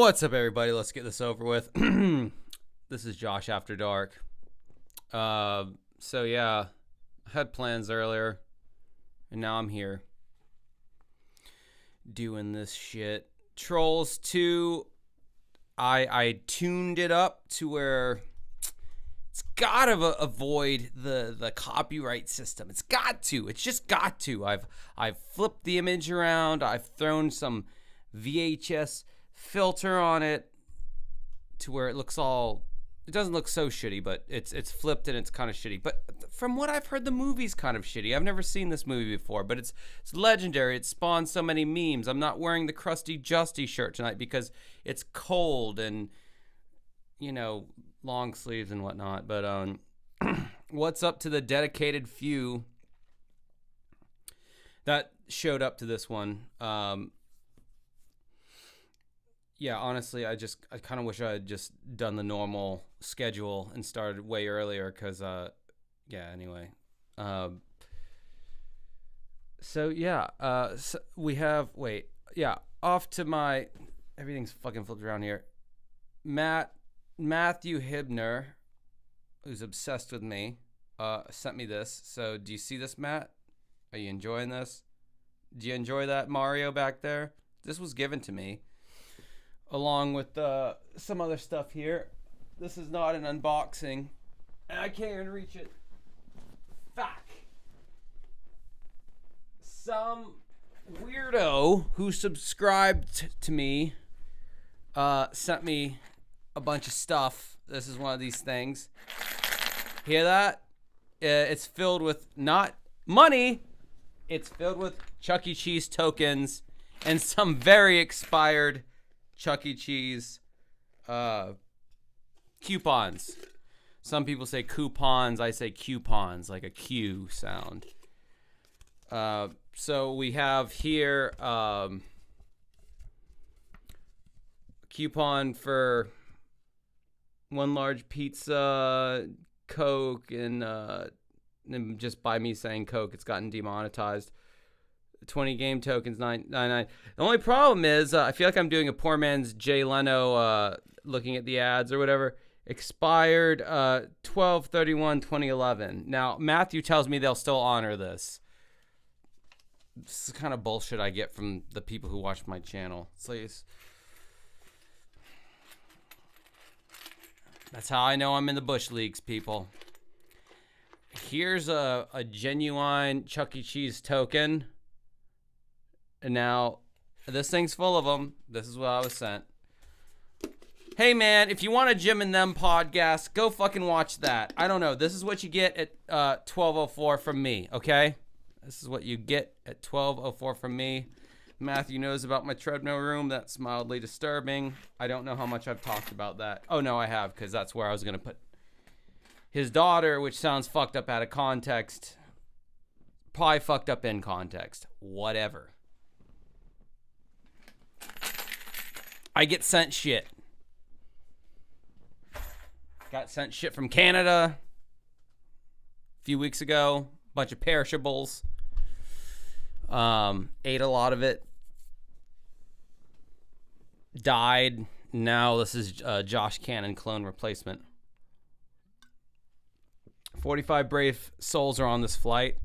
What's up, everybody? Let's get this over with. This is Josh After Dark. So yeah, I had plans earlier, and now I'm here doing this shit. Trolls 2, I tuned it up to where it's gotta avoid the copyright system. It's just got to. I've flipped the image around. I've thrown some VHS filter on it to where it doesn't look so shitty, but it's flipped and it's kind of shitty. But from what I've heard, the movie's kind of shitty. I've never seen this movie before, but it's legendary. It spawned so many memes. I'm not wearing the Krusty Justy shirt tonight because it's cold and, long sleeves and whatnot. But what's up to the dedicated few that showed up to this one? Yeah, honestly, I kind of wish I had just done the normal schedule and started way earlier because, anyway. So we have, off to my, everything's fucking flipped around here. Matthew Hibner, who's obsessed with me, sent me this. So do you see this, Matt? Are you enjoying this? Do you enjoy that Mario back there? This was given to me, along with some other stuff here. This is not an unboxing. And I can't even reach it. Fuck. Some weirdo who subscribed to me sent me a bunch of stuff. This is one of these things. Hear that? It's filled with not money. It's filled with Chuck E. Cheese tokens and some very expired Chuck E. Cheese coupons. Some people say coupons. I say coupons, like a Q sound. So we have here coupon for one large pizza, Coke, and just by me saying Coke, it's gotten demonetized. 20 game tokens, $9.99. The only problem is I feel like I'm doing a poor man's Jay Leno looking at the ads or whatever. Expired 12/31/2011. Now, Matthew tells me they'll still honor this. This is the kind of bullshit I get from the people who watch my channel. That's how I know I'm in the Bush Leagues, people. Here's a genuine Chuck E. Cheese token. And now, this thing's full of them. This is what I was sent. Hey, man, if you want a Jim and Them podcast, go fucking watch that. I don't know. This is what you get at 12:04 from me, okay? This is what you get at 12:04 from me. Matthew knows about my treadmill room. That's mildly disturbing. I don't know how much I've talked about that. Oh, no, I have, because that's where I was going to put his daughter, which sounds fucked up out of context. Probably fucked up in context. Whatever. I get sent shit. Got sent shit from Canada a few weeks ago. Bunch of perishables. Ate a lot of it. Died. Now this is Josh Cannon clone replacement. 45 brave souls are on this flight.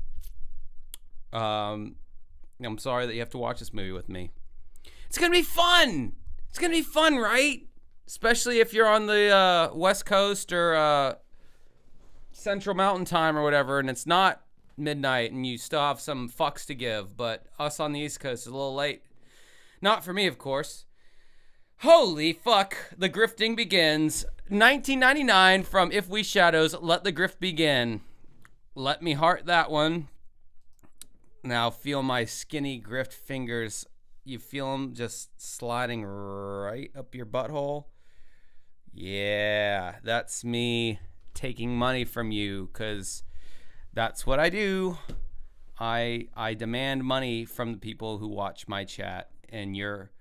I'm sorry that you have to watch this movie with me. It's going to be fun. It's going to be fun, right? Especially if you're on the West Coast or Central Mountain Time or whatever, and it's not midnight and you still have some fucks to give. But us on the East Coast is a little late. Not for me, of course. Holy fuck. The grifting begins. 1999 from If We Shadows, Let the Grift Begin. Let me heart that one. Now feel my skinny grift fingers. You feel them just sliding right up your butthole? Yeah, that's me taking money from you, because that's what I do. I demand money from the people who watch my chat, and you're...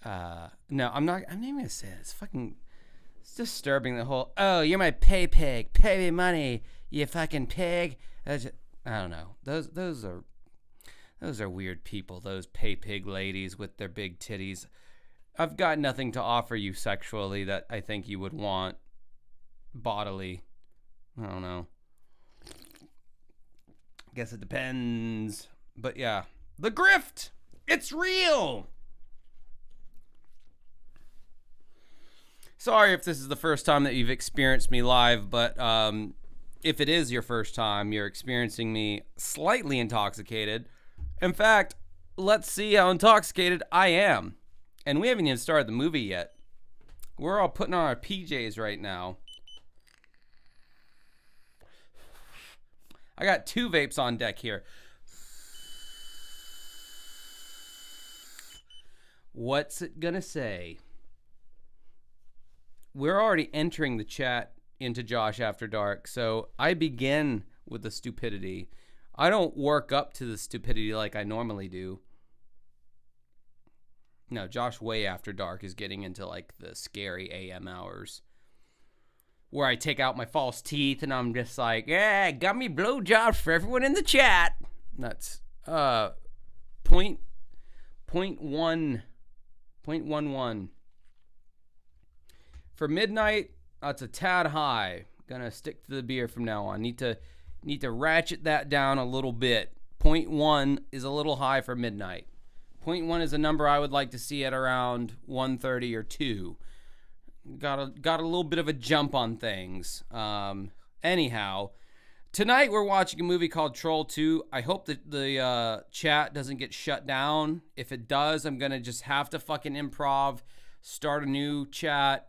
no, I'm not even going to say it. It's disturbing, the whole, oh, you're my pay pig. Pay me money, you fucking pig. I don't know. Those are weird people, those pay pig ladies with their big titties. I've got nothing to offer you sexually that I think you would want bodily. I don't know. Guess it depends. But yeah. The grift! It's real! Sorry if this is the first time that you've experienced me live, but if it is your first time, you're experiencing me slightly intoxicated. In fact, let's see how intoxicated I am. And we haven't even started the movie yet. We're all putting on our PJs right now. I got 2 vapes on deck here. What's it gonna say? We're already entering the chat into Josh After Dark, so I begin with the stupidity. I don't work up to the stupidity like I normally do. No, Josh Way After Dark is getting into like the scary AM hours where I take out my false teeth and I'm just like, yeah, got me blowjobs for everyone in the chat. That's point 0.11. For midnight, that's a tad high. Gonna stick to the beer from now on. Need to ratchet that down a little bit. 0.1 is a little high for midnight. 0.1 is a number I would like to see at around 1:30 or 2. Got a little bit of a jump on things. Anyhow, tonight we're watching a movie called Troll 2. I hope that the chat doesn't get shut down. If it does, I'm gonna just have to fucking improv, start a new chat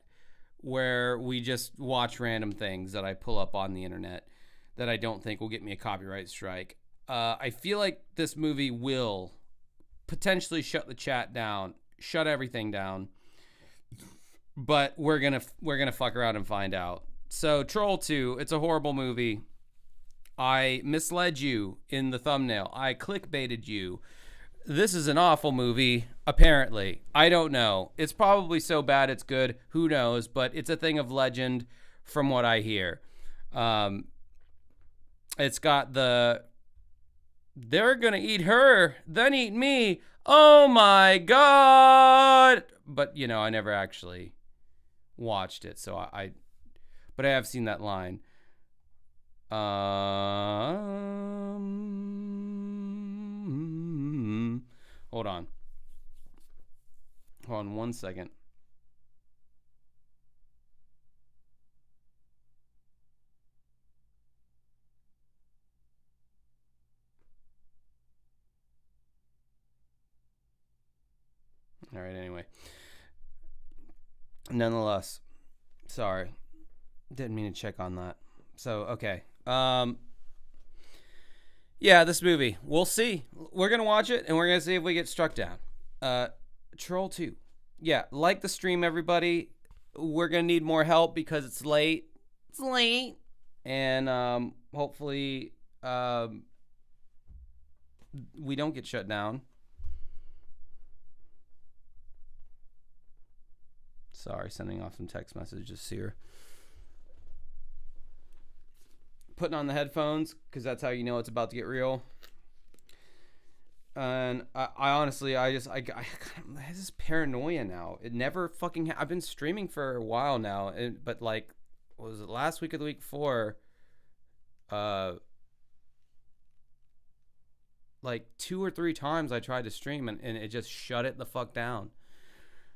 where we just watch random things that I pull up on the internet that I don't think will get me a copyright strike. I feel like this movie will potentially shut the chat down, shut everything down, but we're gonna fuck around and find out. So Troll 2, it's a horrible movie. I misled you in the thumbnail. I clickbaited you. This is an awful movie, apparently. I don't know. It's probably so bad it's good. Who knows? But it's a thing of legend from what I hear. It's got the, they're going to eat her, then eat me. Oh my God. But, you know, I never actually watched it. So but I have seen that line. Hold on 1 second. All right, anyway. Nonetheless, sorry. Didn't mean to check on that. So, okay. Yeah, this movie. We'll see. We're going to watch it, and we're going to see if we get struck down. Troll 2. Yeah, like the stream, everybody. We're going to need more help because it's late. It's late. And hopefully we don't get shut down. Sorry, sending off some text messages here. Putting on the headphones because that's how you know it's about to get real. And I honestly, I have this paranoia now. It never fucking I've been streaming for a while now, but like, what was it, last week or the week before? Like 2 or 3 times I tried to stream and it just shut it the fuck down.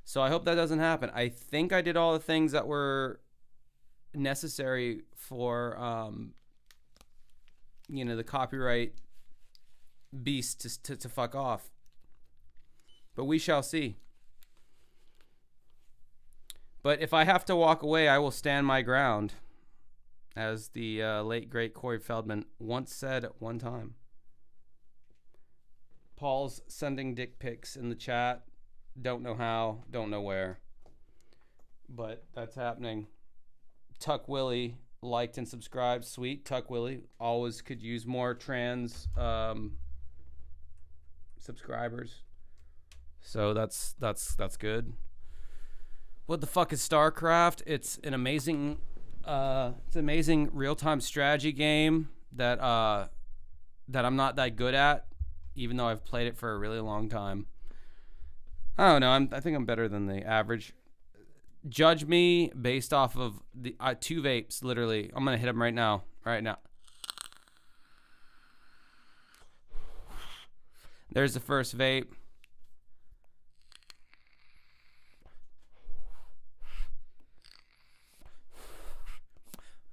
So I hope that doesn't happen. I think I did all the things that were necessary for the copyright beast to fuck off. But we shall see. But if I have to walk away, I will stand my ground, as the late great Corey Feldman once said at one time. Paul's sending dick pics in the chat. Don't know how, don't know where, but that's happening. Tuck Willie liked and subscribed. Sweet. Tuck Willie always could use more trans subscribers. So that's good. What the fuck is StarCraft? It's an amazing real-time strategy game that I'm not that good at, even though I've played it for a really long time. I don't know. I think I'm better than the average. Judge me based off of the 2 vapes, literally. I'm going to hit them right now. Right now. There's the first vape.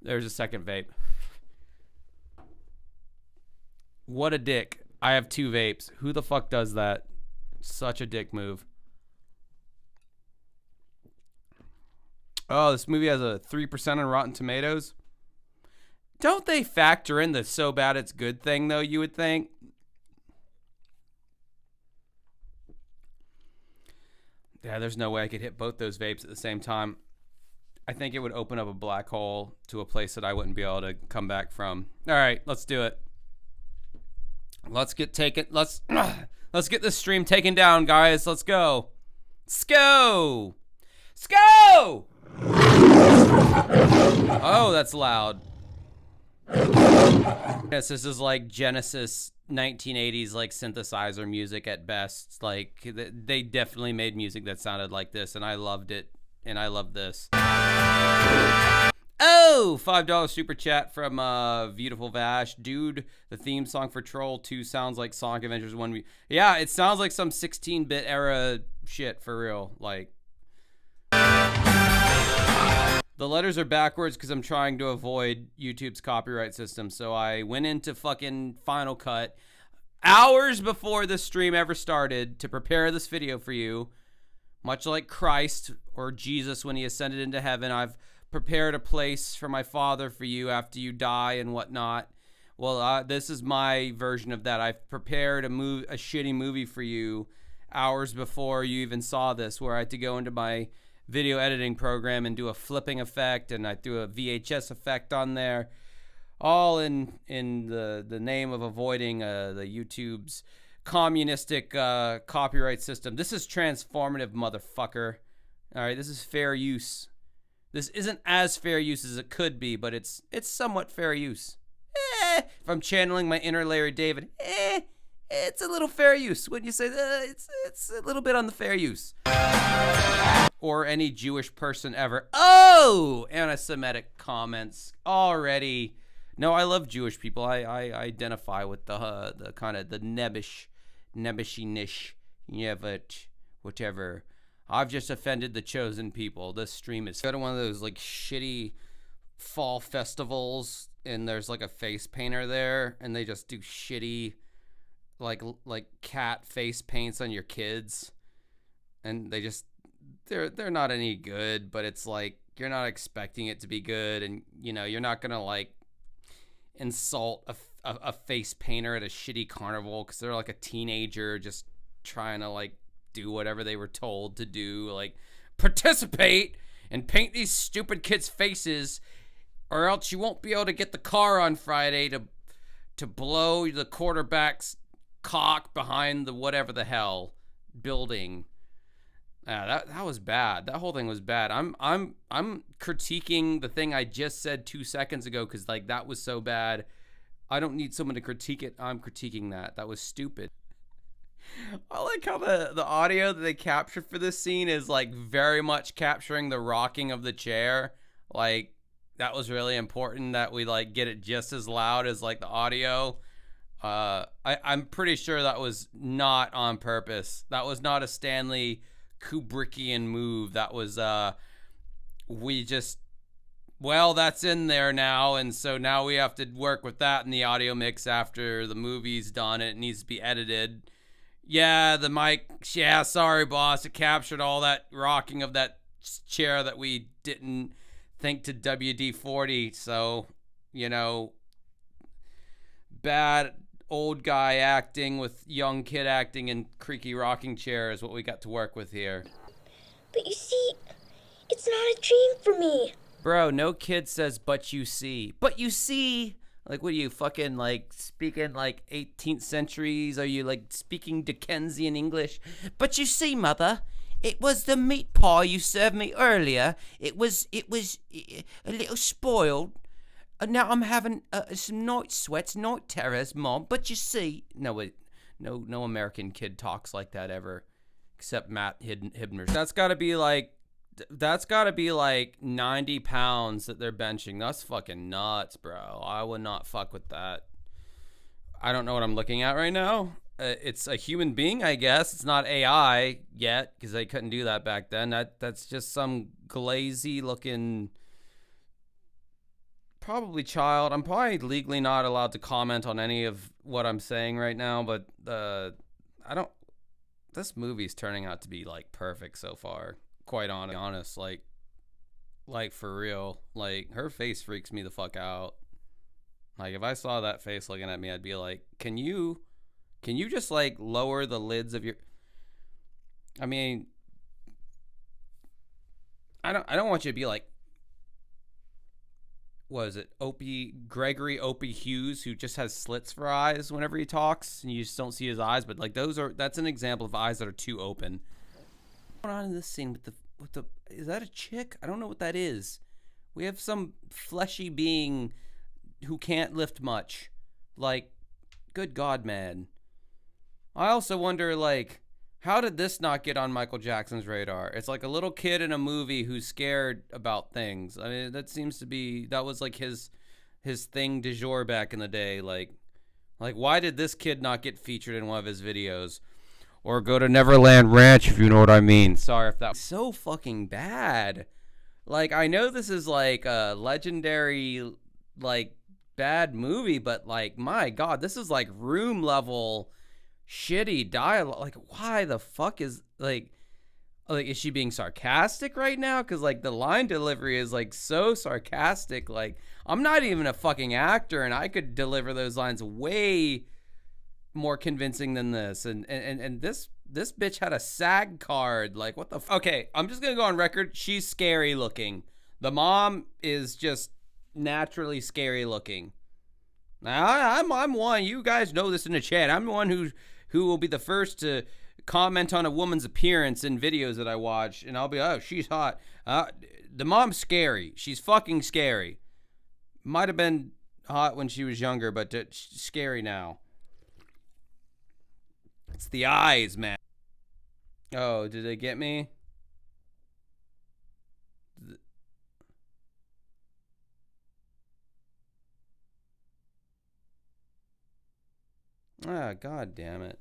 There's a second vape. What a dick. I have 2 vapes. Who the fuck does that? Such a dick move. Oh, this movie has a 3% on Rotten Tomatoes. Don't they factor in the so bad it's good thing, though, you would think? Yeah, there's no way I could hit both those vapes at the same time. I think it would open up a black hole to a place that I wouldn't be able to come back from. All right, let's do it. Let's get this stream taken down, guys. Let's go. Let's go. Let's go. Oh, that's loud. Yes, this is like Genesis 1980s like synthesizer music at best. Like they definitely made music that sounded like this, and I loved it. And I love this. Oh, $5 super chat from Beautiful Vash. Dude, the theme song for Troll 2 sounds like Sonic Adventures 1. Yeah, it sounds like some 16-bit era shit for real. Like, the letters are backwards because I'm trying to avoid YouTube's copyright system. So I went into fucking Final Cut hours before this stream ever started to prepare this video for you. Much like Christ or Jesus when he ascended into heaven, I've prepared a place for my Father for you after you die and whatnot. Well, this is my version of that. I've prepared a shitty movie for you hours before you even saw this, where I had to go into my video editing program and do a flipping effect, and I threw a VHS effect on there, all in the name of avoiding the YouTube's communistic copyright system. This is transformative, motherfucker. All right, this is fair use. This isn't as fair use as it could be, but it's somewhat fair use. If I'm channeling my inner Larry David, it's a little fair use. Wouldn't you say it's a little bit on the fair use? Or any Jewish person ever. Oh, anti-Semitic comments already. No, I love Jewish people. I identify with the kind of the nebbishy-nish, yeah, but whatever. I've just offended the chosen people. This stream is one of those like shitty fall festivals, and there's like a face painter there, and they just do shitty like cat face paints on your kids, and they're not any good, but it's like you're not expecting it to be good, and you know you're not gonna like insult a face painter at a shitty carnival because they're like a teenager just trying to like do whatever they were told to do, like participate and paint these stupid kids' faces, or else you won't be able to get the car on Friday to blow the quarterback's cock behind the whatever the hell building. That was bad. That whole thing was bad. I'm critiquing the thing I just said 2 seconds ago because like that was so bad. I don't need someone to critique it. I'm critiquing that. That was stupid. I like how the audio that they captured for this scene is like very much capturing the rocking of the chair. Like that was really important that we like get it just as loud as like the audio. I'm pretty sure that was not on purpose. That was not a Stanley Kubrickian move. That was that's in there now, and so now we have to work with that in the audio mix after the movie's done. It needs to be edited. Yeah, the mic, yeah, sorry boss, it captured all that rocking of that chair that we didn't think to WD-40, so, you know, bad old guy acting with young kid acting in creaky rocking chair is what we got to work with here. But you see, it's not a dream for me. Bro, no kid says, but you see. But you see, like, what are you, fucking, like, speaking, like, 18th centuries? Are you, like, speaking Dickensian English? But you see, mother, it was the meat pie you served me earlier. It was a little spoiled. Now I'm having some night sweats, night terrors, Mom. But you see, no American kid talks like that ever. except Matt Hibner. That's got to be like 90 pounds that they're benching. That's fucking nuts, bro. I would not fuck with that. I don't know what I'm looking at right now. It's a human being, I guess. It's not AI yet because they couldn't do that back then. That's just some glazy looking, probably child. I'm probably legally not allowed to comment on any of what I'm saying right now, but I don't. This movie's turning out to be like perfect so far. Quite honest, like for real. Like her face freaks me the fuck out. Like if I saw that face looking at me, I'd be like, can you just like lower the lids of your? I mean, I don't want you to be like, what is it, Gregory Opie Hughes, who just has slits for eyes whenever he talks, and you just don't see his eyes. But like that's an example of eyes that are too open. What's going on in this scene with the? Is that a chick? I don't know what that is. We have some fleshy being who can't lift much. Like, good God, man. I also wonder, like, how did this not get on Michael Jackson's radar? It's like a little kid in a movie who's scared about things. I mean, that was like his thing du jour back in the day. Like why did this kid not get featured in one of his videos? Or go to Neverland Ranch, if you know what I mean. Sorry if that was so fucking bad. Like, I know this is like a legendary, like, bad movie, but like, my God, this is like room level shitty dialogue. Like, why the fuck is is she being sarcastic right now? Because like the line delivery is like so sarcastic. Like, I'm not even a fucking actor, and I could deliver those lines way more convincing than this. And this bitch had a SAG card. Like, what the okay, I'm just gonna go on record. She's scary looking. The mom is just naturally scary looking. Now I'm one. You guys know this in the chat. I'm the one who will be the first to comment on a woman's appearance in videos that I watch, and I'll be, oh, she's hot. The mom's scary. She's fucking scary. Might have been hot when she was younger, but she's scary now. It's the eyes, man. Oh, did they get me? Ah, God damn it.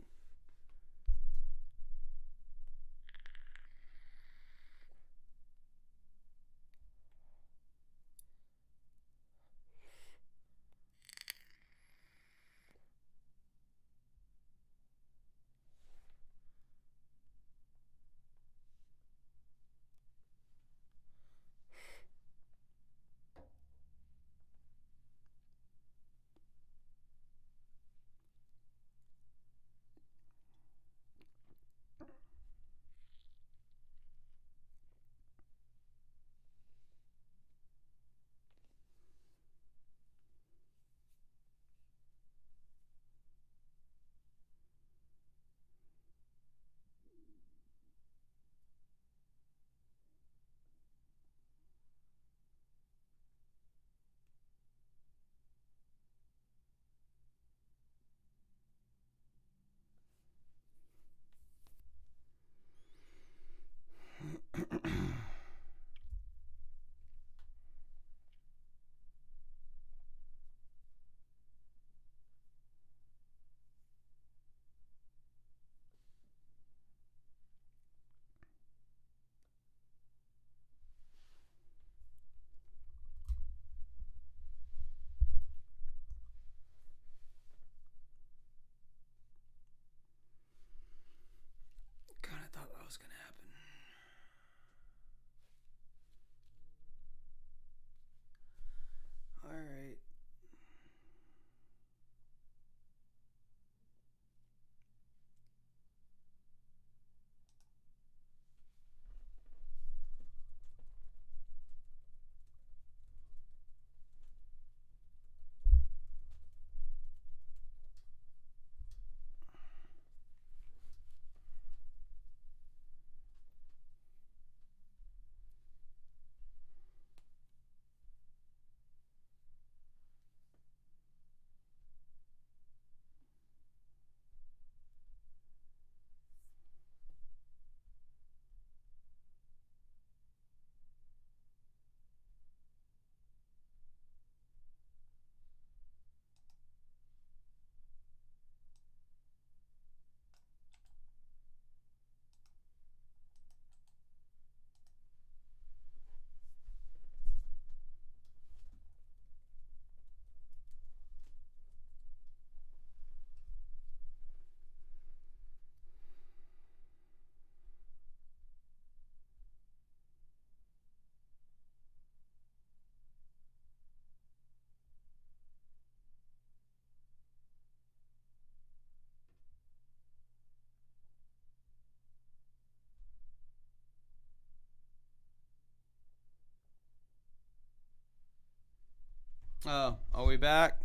Oh, are we back?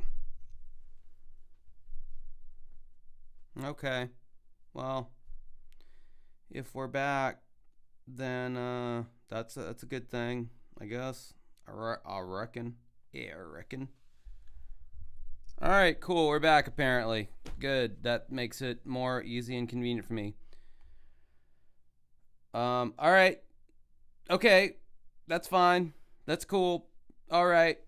Okay. Well, if we're back, then that's a good thing, I guess. I reckon. Yeah, I reckon. All right, cool. We're back apparently. Good. That makes it more easy and convenient for me. All right. Okay. That's fine. That's cool. All right.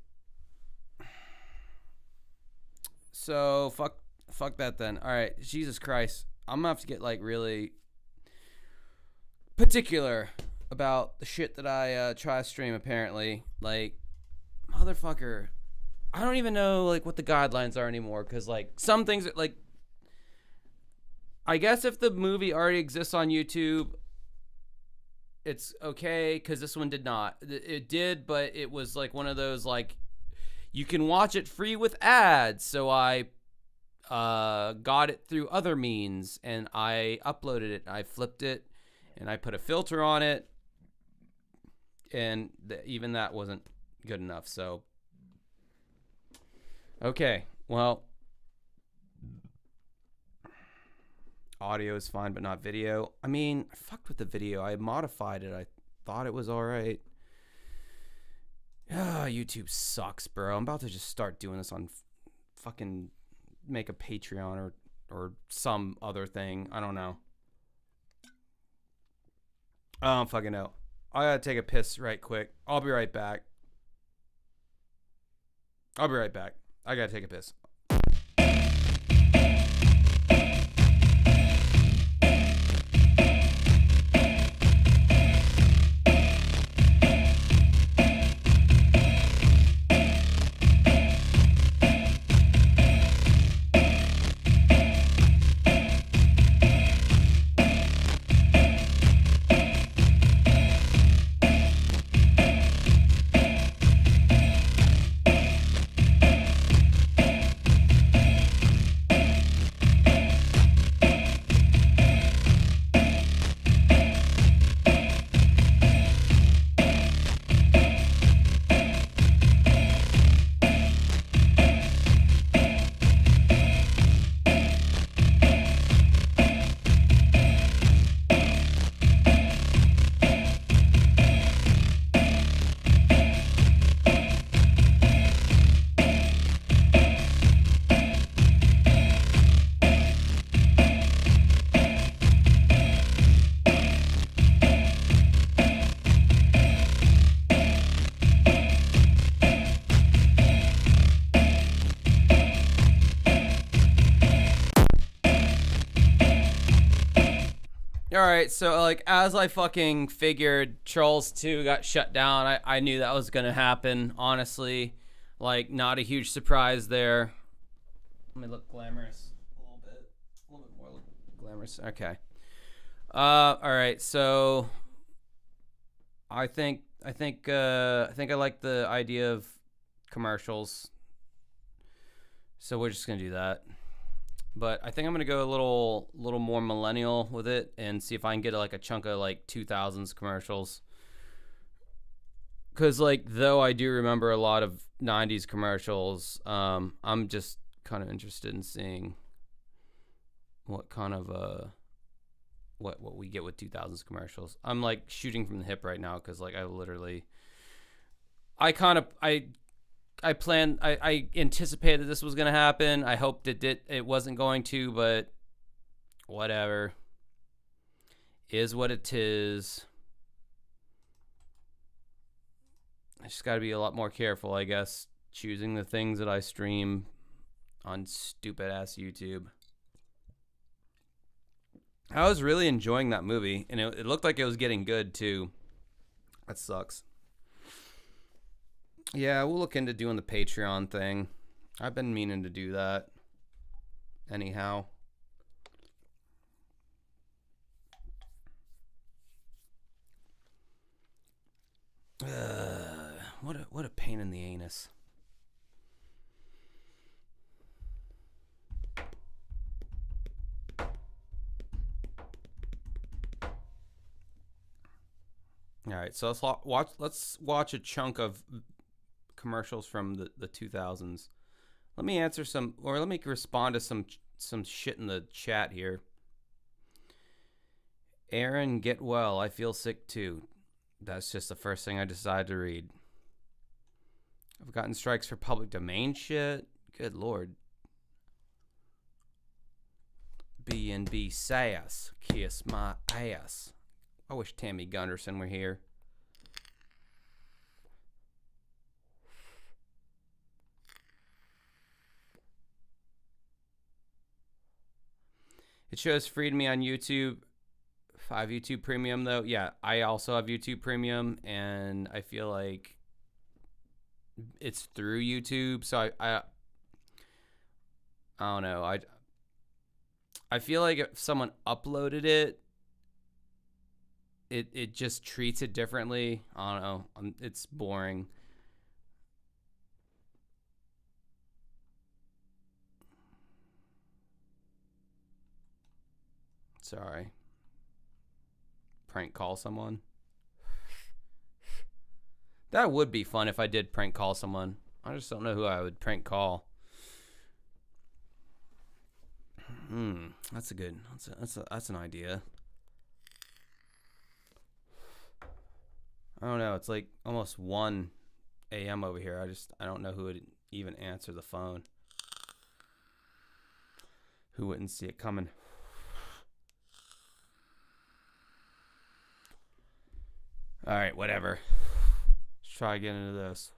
So fuck that then. All right. Jesus Christ. I'm gonna have to get like really particular about the shit that I try to stream. Apparently, like motherfucker, I don't even know like what the guidelines are anymore. Cause like some things like, I guess if the movie already exists on YouTube, it's okay. Cause this one did not. It did, but it was like one of those like you can watch it free with ads. So I got it through other means and I uploaded it. I flipped it and I put a filter on it, and even that wasn't good enough. So okay, well, audio is fine, but not video. I mean, I fucked with the video. I modified it. I thought it was all right. YouTube sucks, bro. I'm about to just start doing this on fucking make a Patreon or some other thing. I don't know. I don't fucking know. I gotta take a piss right quick. I'll be right back. I gotta take a piss. All right, so like as I fucking figured, Trolls 2 got shut down. I knew that was gonna happen. Honestly, like not a huge surprise there. Let me look glamorous a little bit more glamorous. Okay. All right, so I think I like the idea of commercials, so we're just gonna do that. But I think I'm gonna go a little more millennial with it and see if I can get like a chunk of like 2000s commercials. Cause like though I do remember a lot of 90s commercials, I'm just kind of interested in seeing what kind of what we get with 2000s commercials. I'm like shooting from the hip right now because like I planned. I anticipated this was gonna happen. I hoped it wasn't going to, but whatever. Is what it is. I just gotta be a lot more careful, I guess, choosing the things that I stream on stupid ass YouTube. I was really enjoying that movie, and it looked like it was getting good too. That sucks. Yeah, we'll look into doing the Patreon thing. I've been meaning to do that. Anyhow. What a pain in the anus. All right, so let's watch a chunk of commercials from the 2000s. Let me answer some, or let me respond to some shit in the chat here. Aaron, get well. I feel sick too. That's just the first thing I decided to read. I've gotten strikes for public domain shit. Good lord. B&B sass. Kiss my ass. I wish Tammy Gunderson were here. It shows free to me on YouTube. 5 YouTube Premium though. Yeah, I also have YouTube Premium, and I feel like it's through YouTube. So I don't know. I feel like if someone uploaded it, it just treats it differently. I don't know. It's boring. Sorry. Prank call someone. That would be fun if I did prank call someone. I just don't know who I would prank call. That's a good. That's an idea. I don't know. It's like almost 1 a.m. over here. I don't know who would even answer the phone. Who wouldn't see it coming? All right, whatever. Let's try to get into this.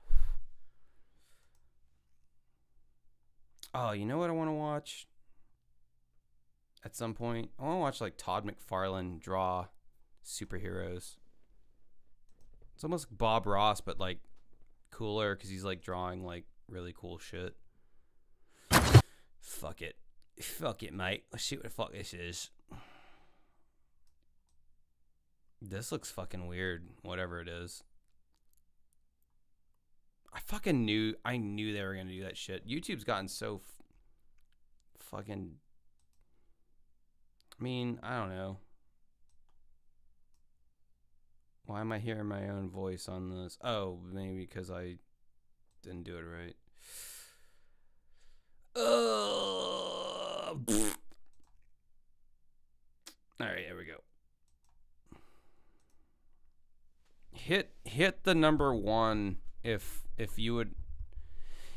Oh, you know what I want to watch? At some point, I want to watch like Todd McFarlane draw superheroes. It's almost like Bob Ross, but like cooler because he's like drawing like really cool shit. Fuck it. Fuck it, mate. Let's see what the fuck this is. This looks fucking weird, whatever it is. I knew they were going to do that shit. YouTube's gotten so fucking... I mean, I don't know. Why am I hearing my own voice on this? Oh, maybe because I didn't do it right. Alright, here we go. Hit the number 1 if you would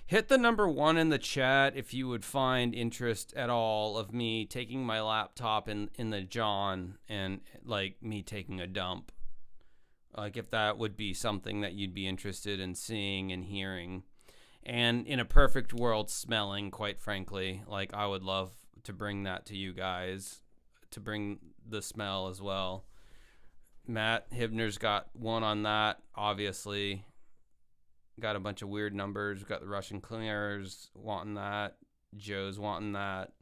hit the number 1 in the chat if you would find interest at all of me taking my laptop in the John and like me taking a dump. Like if that would be something that you'd be interested in seeing and hearing. And in a perfect world, smelling, quite frankly. Like I would love to bring that to you guys, to bring the smell as well. Matt Hibner's got one on that, obviously. Got a bunch of weird numbers. Got the Russian cleaners wanting that. Joe's wanting that.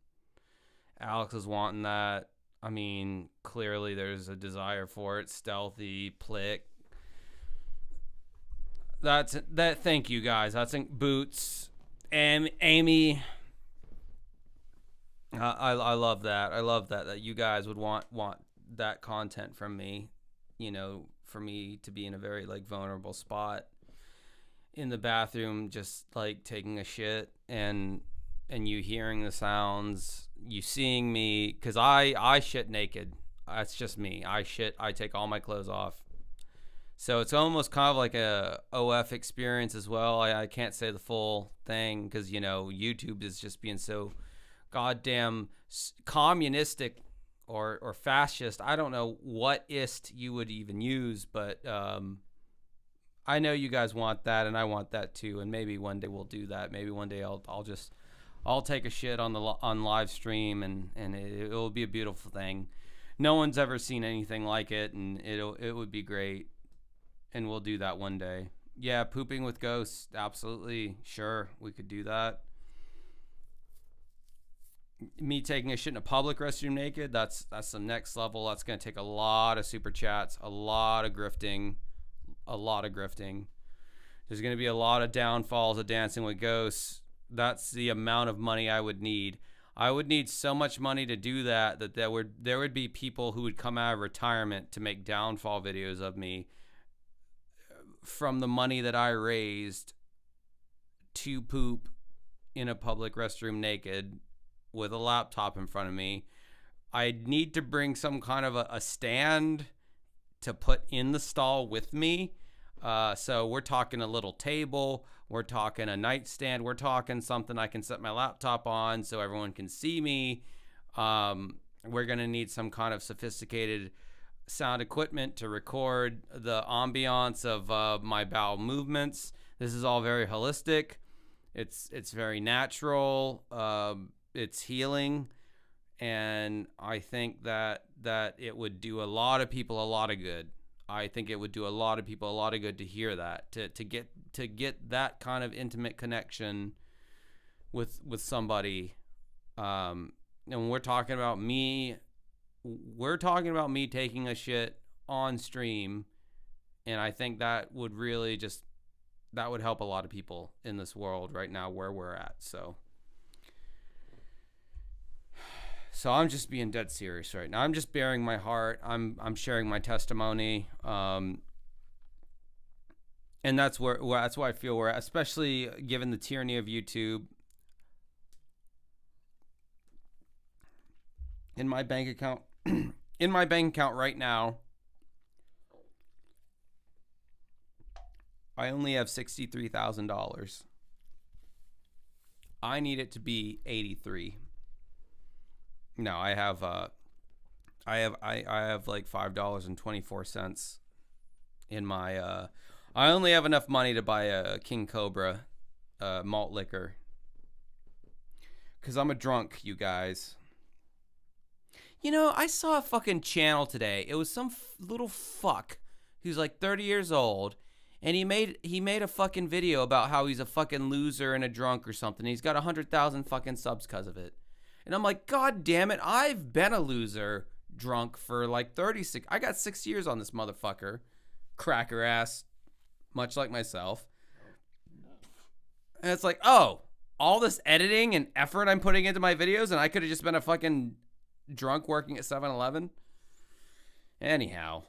Alex is wanting that. I mean, clearly there's a desire for it. Stealthy, Plick. That's that. Thank you guys. That's Boots and Amy. I love that. I love that you guys would want that content from me. You know, for me to be in a very like vulnerable spot in the bathroom, just like taking a shit, and you hearing the sounds, you seeing me, because I shit naked. That's just me. I take all my clothes off. So it's almost kind of like a OF experience as well. I can't say the full thing because, you know, YouTube is just being so goddamn communistic or fascist. I don't know what ist you would even use, but I know you guys want that, and I want that too. And maybe one day we'll do that. Maybe one day I'll take a shit on live stream, and it will be a beautiful thing. No one's ever seen anything like it, and it would be great. And we'll do that one day. Yeah, pooping with ghosts, absolutely, sure, we could do that. Me taking a shit in a public restroom naked, that's the next level. That's going to take a lot of super chats, a lot of grifting. There's going to be a lot of downfalls of Dancing with Ghosts. That's the amount of money I would need. I would need so much money to do that there would be people who would come out of retirement to make downfall videos of me from the money that I raised to poop in a public restroom naked with a laptop in front of me. I need to bring some kind of a stand to put in the stall with me. So we're talking a little table, we're talking a nightstand, we're talking something I can set my laptop on so everyone can see me. We're gonna need some kind of sophisticated sound equipment to record the ambiance of my bowel movements. This is all very holistic. It's very natural. It's healing. And I think that it would do a lot of people a lot of good. I think it would do a lot of people a lot of good to hear that, to get that kind of intimate connection with somebody. And we're talking about me taking a shit on stream, and I think that would really that would help a lot of people in this world right now where we're at. So I'm just being dead serious right now. I'm just bearing my heart. I'm sharing my testimony. And that's where I feel we're at, especially given the tyranny of YouTube. In my bank account right now, I only have $63,000. I need it to be 83. No, I have like $5.24 in my I only have enough money to buy a King Cobra malt liquor, cuz I'm a drunk, you guys. You know, I saw a fucking channel today. It was some little fuck who's like 30 years old, and he made a fucking video about how he's a fucking loser and a drunk or something. He's got 100,000 fucking subs because of it. And I'm like, God damn it, I've been a loser drunk for like 36. I got 6 years on this motherfucker. Cracker ass, much like myself. And it's like, oh, all this editing and effort I'm putting into my videos, and I could have just been a fucking drunk working at 7-Eleven. Anyhow,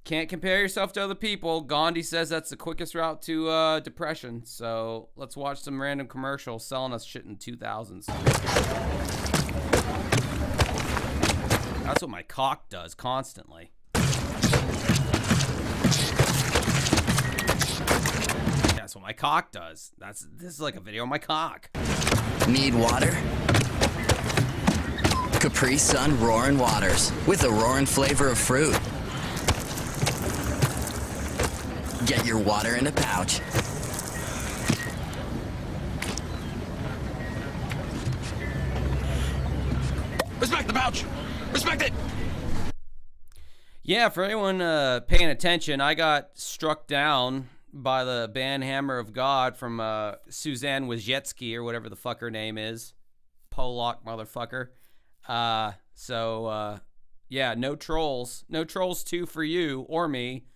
can't compare yourself to other people. Gandhi says that's the quickest route to depression. So let's watch some random commercials selling us shit in 2000s. That's what my cock does constantly. That's what my cock does. This is like a video of my cock. Need water? Capri Sun Roaring Waters with a roaring flavor of fruit. Get your water in a pouch. Respect the pouch! Respect it! Yeah, for anyone paying attention, I got struck down by the band Hammer of God from Suzanne Wojcicki, or whatever the fuck her name is. Polak motherfucker. Yeah, no trolls. No Trolls 2 for you or me.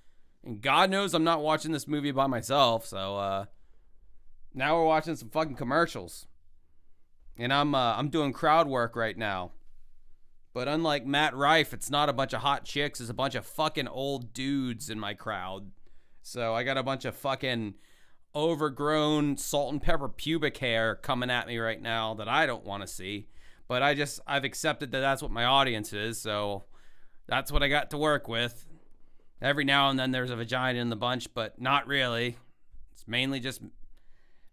And God knows I'm not watching this movie by myself, so now we're watching some fucking commercials. And I'm doing crowd work right now. But unlike Matt Rife, it's not a bunch of hot chicks, it's a bunch of fucking old dudes in my crowd. So I got a bunch of fucking overgrown salt and pepper pubic hair coming at me right now that I don't want to see. But I've accepted that that's what my audience is, so that's what I got to work with. Every now and then there's a vagina in the bunch, but not really. It's mainly just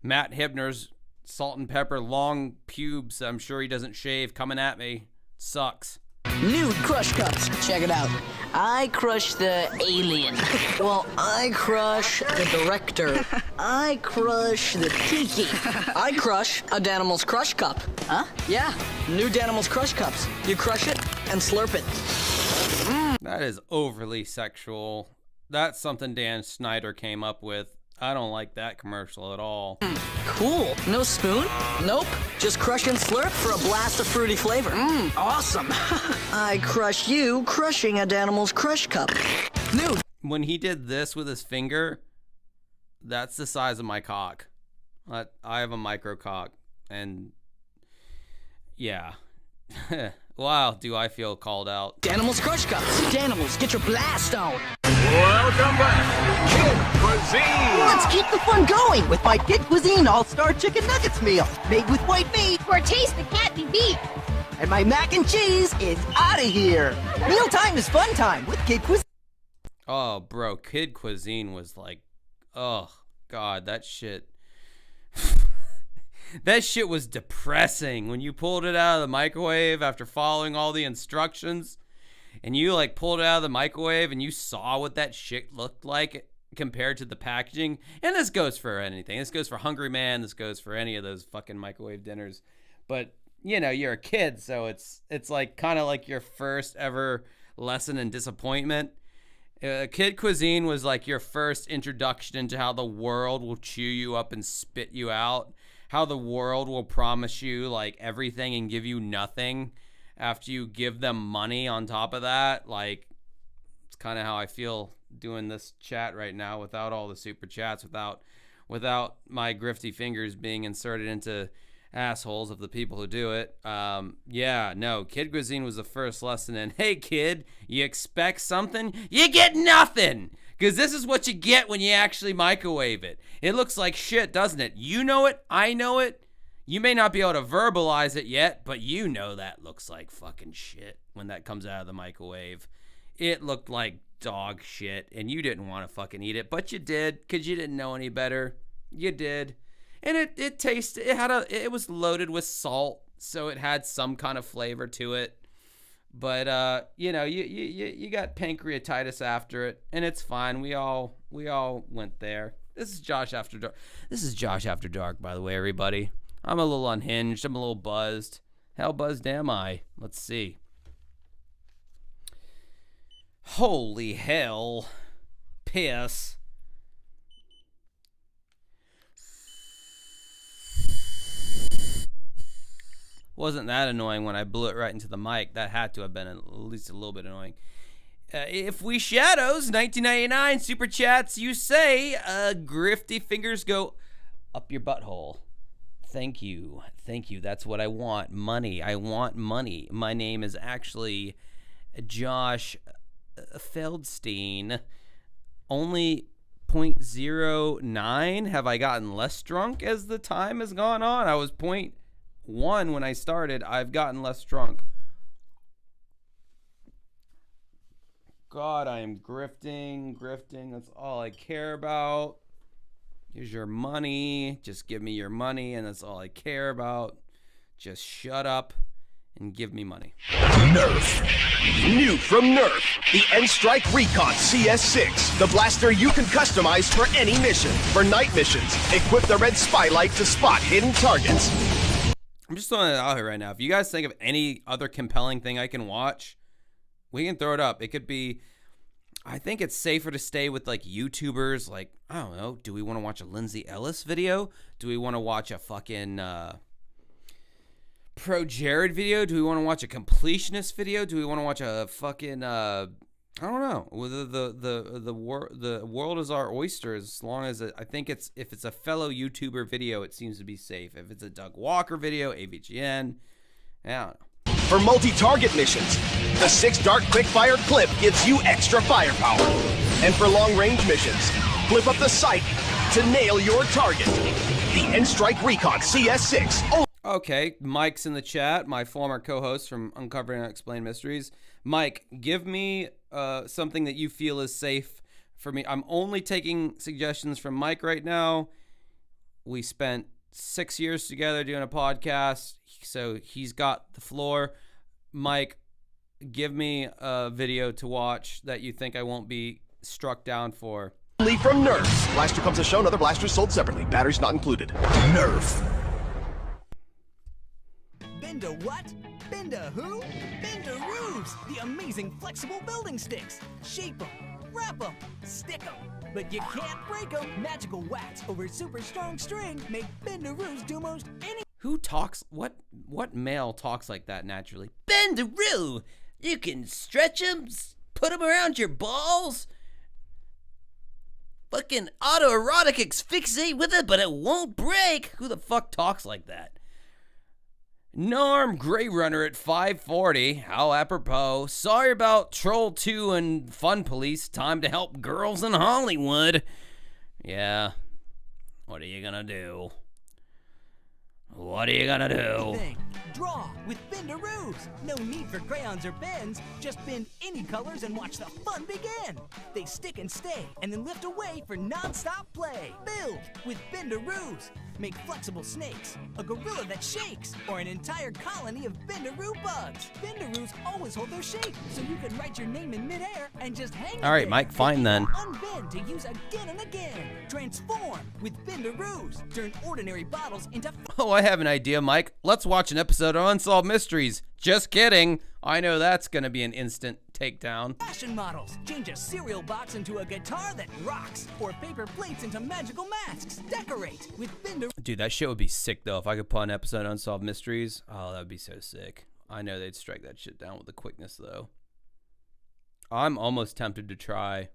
Matt Hibner's salt and pepper long pubes I'm sure he doesn't shave coming at me. Sucks. Nude crush cups. Check it out. I crush the alien. Well, I crush the director. I crush the tiki. I crush a Danimals Crush Cup. Huh? Yeah, new Danimals Crush Cups. You crush it and slurp it. That is overly sexual. That's something Dan Snyder came up with. I don't like that commercial at all. Cool. No spoon? Nope. Just crush and slurp for a blast of fruity flavor. Awesome. I crush you crushing a Danimals Crush Cup. Nude. When he did this with his finger, that's the size of my cock. I have a micro cock, and yeah. Wow, do I feel called out. Danimals Crush Cups. Danimals, get your blast on. Welcome back. Kid Cuisine! Let's get Keep the fun going with my Kid Cuisine All-Star Chicken Nuggets meal, made with white meat, For a taste that can't be beat. and my mac and cheese is out of here. Mealtime is fun time with Kid Cuisine. Oh, bro, Kid Cuisine was like, oh, God, that shit. That shit was depressing when you pulled it out of the microwave after following all the instructions, and you like pulled it out of the microwave and you saw what that shit looked like compared to the packaging. And this goes for anything. This goes for Hungry Man. This goes for any of those fucking microwave dinners. But, you know, you're a kid, so it's like kind of like your first ever lesson in disappointment. Kid Cuisine was like your first introduction into how the world will chew you up and spit you out. How the world will promise you like everything and give you nothing after you give them money on top of that. Like, it's kind of how I feel doing this chat right now without all the super chats, without my grifty fingers being inserted into assholes of the people who do it. Yeah, no, Kid Cuisine was the first lesson in, hey kid, you expect something, you get nothing. Because this is what you get when you actually microwave it. It looks like shit, doesn't it? You know it. I know it. You may not be able to verbalize it yet, but you know that looks like fucking shit when that comes out of the microwave. It looked like dog shit, and you didn't want to fucking eat it, but you did because you didn't know any better. You did. And it tasted, it was loaded with salt, so it had some kind of flavor to it. But you know, you got pancreatitis after it, and it's fine. We all went there. This is Josh After Dark. This is Josh After Dark, by the way, everybody. I'm a little unhinged. I'm a little buzzed. How buzzed am I? Let's see. Holy hell. Piss. Wasn't that annoying when I blew it right into the mic. That had to have been at least a little bit annoying. If we shadows, 1999 super chats, you say, grifty fingers go up your butthole. Thank you. Thank you. That's what I want. Money. I want money. My name is actually Josh Feldstein. Only 0.09 have I gotten less drunk as the time has gone on. I was 0.1 when I started. I've gotten less drunk. God, I am grifting. That's all I care about. Here's your money. Just give me your money, and that's all I care about. Just shut up and give me money. Nerf. New from Nerf, the N-Strike Recon CS6, the blaster you can customize for any mission. For night missions, equip the red spotlight to spot hidden targets. I'm just throwing it out here right now. If you guys think of any other compelling thing I can watch, we can throw it up. It could be, I think it's safer to stay with like YouTubers. Like, I don't know. Do we want to watch a Lindsay Ellis video? Do we want to watch a fucking Pro Jared video? Do we want to watch a completionist video? Do we want to watch a fucking I don't know. The world is our oyster as long as I think if it's a fellow YouTuber video, it seems to be safe. If it's a Doug Walker video, AVGN, I don't know. For multi-target missions, the 6-dart quick-fire clip gives you extra firepower. And for long-range missions, flip up the sight to nail your target. The N-Strike Recon CS6. Okay, Mike's in the chat, my former co-host from Uncovering Unexplained Mysteries. Mike, give me something that you feel is safe for me. I'm only taking suggestions from Mike right now. We spent 6 years together doing a podcast, so he's got the floor. Mike, give me a video to watch that you think I won't be struck down for. Only from Nerf. Blaster comes as shown, other blasters sold separately. Batteries not included. Nerf. Bender what? Bender who? Bender Roofs, the amazing flexible building sticks. Shape them, wrap them, stick them. But you can't break them. Magical wax over super strong string make Bender Roofs do most any. Who talks? What male talks like that naturally? Bendaroo, you can stretch them, put them around your balls. Fucking autoerotic asphyxiate with it, but it won't break. Who the fuck talks like that? Norm Grey Runner at 540. How apropos. Sorry about Troll 2 and Fun Police. Time to help girls in Hollywood. Yeah. What are you gonna do? What are you gonna do? Thing. Draw with Bendaroos. No need for crayons or pens. Just bend any colors and watch the fun begin. They stick and stay and then lift away for non-stop play. Build with Bendaroos. Make flexible snakes, a gorilla that shakes, or an entire colony of Bendaroo bugs. Bendaroos always hold their shape, so you can write your name in midair and just hang All right, there. Mike, fine then. Unbend to use again and again. Transform with Bendaroos. Turn ordinary bottles into Oh, I have an idea, Mike. Let's watch an episode of Unsolved Mysteries. Just kidding. I know that's gonna be an instant takedown. fashion models. Change a cereal box into a guitar that rocks, or paper plates into magical masks. Decorate with Bendaroos. Dude, that shit would be sick though. If I could put an episode of Unsolved Mysteries, oh, that would be so sick. I know they'd strike that shit down with the quickness though. I'm almost tempted to try.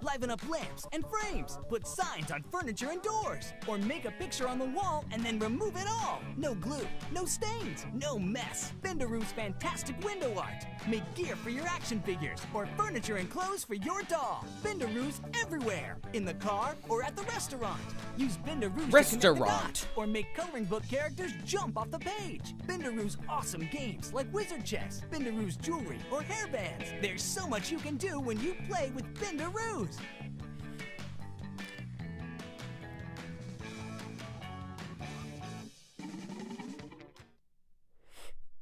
Liven up lamps and frames. Put signs on furniture and doors. Or make a picture on the wall and then remove it all. No glue, no stains, no mess. Bendaroo's fantastic window art. Make gear for your action figures or furniture and clothes for your doll. Bendaroo's everywhere. In the car or at the restaurant. Use Bendaroo's to connect the dots or make coloring book characters jump off the page. Bendaroo's awesome games like Wizard Chess, Bendaroo's jewelry, or hairbands. There's so much you can do when you play with Bendaroos.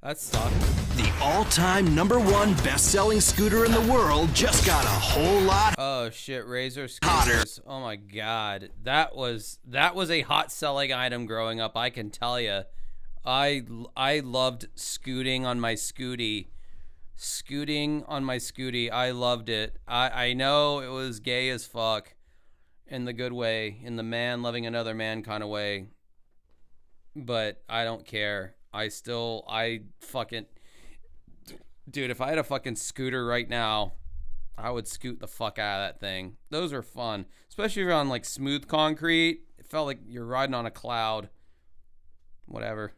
That sucked. The all-time #1 best-selling scooter in the world just got a whole lot Oh shit, Razor hotter. scooters. Oh my god. That was a hot selling item growing up, I can tell you. I loved scooting on my scooty. Scooting on my scooty. I loved it. I know it was gay as fuck in the good way, in the man loving another man kind of way. But I don't care. I fucking, dude, if I had a fucking scooter right now, I would scoot the fuck out of that thing. Those are fun, especially if you're on like smooth concrete. It felt like you're riding on a cloud. Whatever.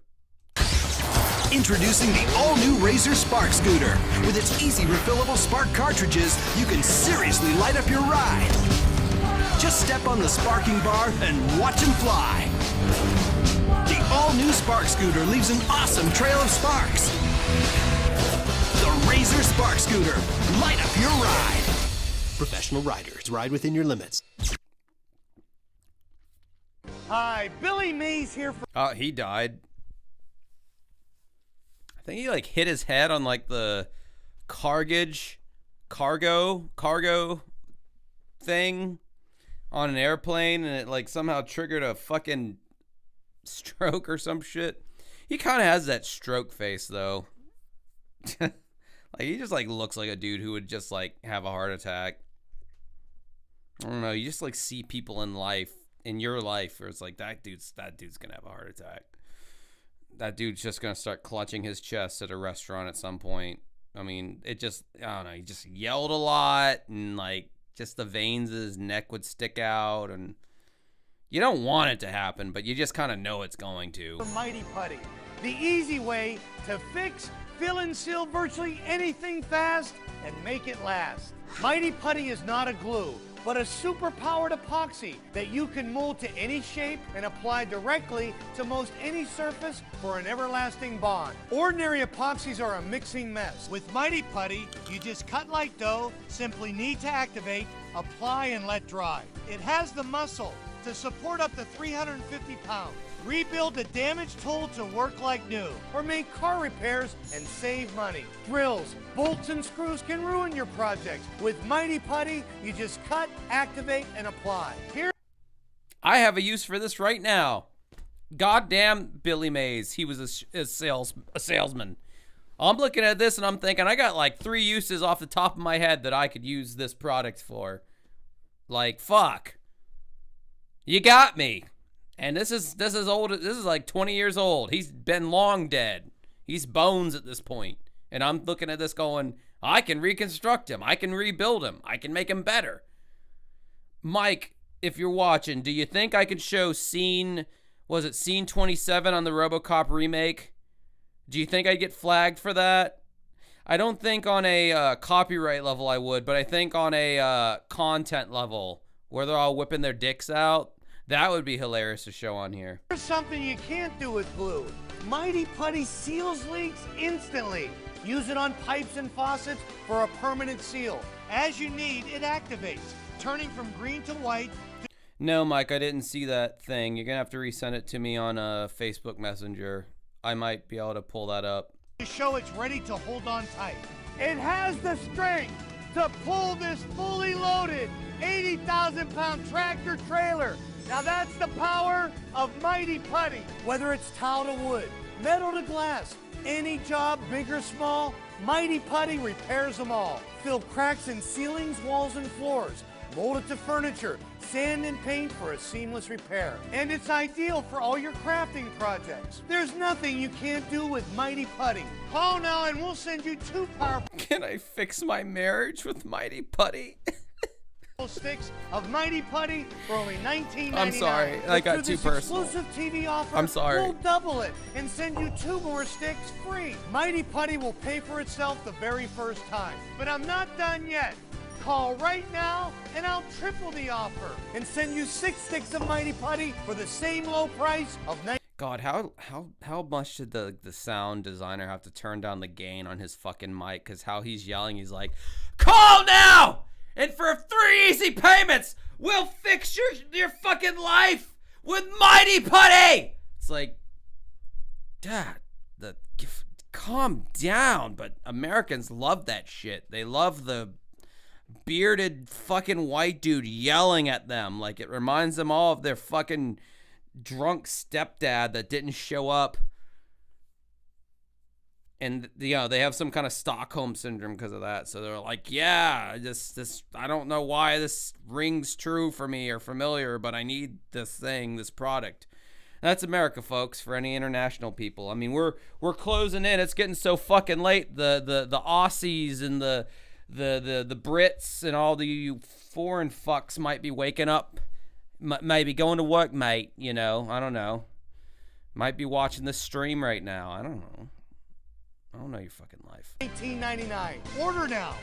Introducing the all-new Razor Spark Scooter. With its easy refillable spark cartridges, you can seriously light up your ride. Just step on the sparking bar and watch them fly. The all-new Spark Scooter leaves an awesome trail of sparks. The Razor Spark Scooter. Light up your ride. Professional riders, ride within your limits. Hi, Billy Mays here for... Oh, he died. I think he like hit his head on like the cargo thing on an airplane, and it like somehow triggered a fucking stroke or some shit. He kind of has that stroke face though. Like he just like looks like a dude who would just like have a heart attack. I don't know, you just like see people in life, in your life, where it's like that dude's gonna have a heart attack. That dude's just gonna start clutching his chest at a restaurant at some point. I mean, I don't know, he just yelled a lot, and like just the veins of his neck would stick out, and you don't want it to happen, but you just kind of know it's going to. Mighty Putty, the easy way to fix, fill, and seal virtually anything fast and make it last. Mighty Putty is not a glue, but a super-powered epoxy that you can mold to any shape and apply directly to most any surface for an everlasting bond. Ordinary epoxies are a mixing mess. With Mighty Putty, you just cut like dough, simply need to activate, apply, and let dry. It has the muscle to support up to 350 pounds. Rebuild a damaged tool to work like new, or make car repairs and save money. Drills, bolts, and screws can ruin your projects. With Mighty Putty, you just cut, activate, and apply. Here, I have a use for this right now. Goddamn Billy Mays. He was a salesman. I'm looking at this and I'm thinking, I got like 3 uses off the top of my head that I could use this product for. Like, fuck. You got me. And this is old. This is like 20 years old. He's been long dead. He's bones at this point. And I'm looking at this going, I can reconstruct him. I can rebuild him. I can make him better. Mike, if you're watching, do you think I could show scene 27 on the RoboCop remake? Do you think I'd get flagged for that? I don't think on a copyright level I would, but I think on a content level where they're all whipping their dicks out, That would be hilarious to show on here. Here's something you can't do with glue. Mighty Putty seals leaks instantly. Use it on pipes and faucets for a permanent seal. As you need, it activates, turning from green to white. No, Mike, I didn't see that thing. You're going to have to resend it to me on Facebook Messenger. I might be able to pull that up. To show it's ready to hold on tight. It has the strength to pull this fully loaded 80,000-pound tractor trailer. Now that's the power of Mighty Putty. Whether it's tile to wood, metal to glass, any job, big or small, Mighty Putty repairs them all. Fill cracks in ceilings, walls, and floors. Mold it to furniture, sand and paint for a seamless repair. And it's ideal for all your crafting projects. There's nothing you can't do with Mighty Putty. Call now and we'll send you 2 powerful Can I fix my marriage with Mighty Putty? sticks of Mighty Putty for only $19.99. I'm sorry, I got too personal. Exclusive TV offer, I'm sorry. We'll double it and send you 2 more sticks free. Mighty Putty will pay for itself the very first time. But I'm not done yet. Call right now and I'll triple the offer and send you 6 sticks of Mighty Putty for the same low price of $19. God, how much did the sound designer have to turn down the gain on his fucking mic? Because how he's yelling, he's like, call now! And for 3 easy payments, we'll fix your fucking life with Mighty Putty! It's like, Dad, calm down. But Americans love that shit. They love the bearded fucking white dude yelling at them. Like, it reminds them all of their fucking drunk stepdad that didn't show up. And, you know, they have some kind of Stockholm syndrome because of that. So they're like, yeah, this I don't know why this rings true for me or familiar, but I need this thing, this product. That's America, folks, for any international people. I mean, we're closing in. It's getting so fucking late. The Aussies and the Brits and all the foreign fucks might be waking up. Maybe going to work, mate. You know, I don't know. Might be watching this stream right now. I don't know. I don't know your fucking life. $18.99. Order now.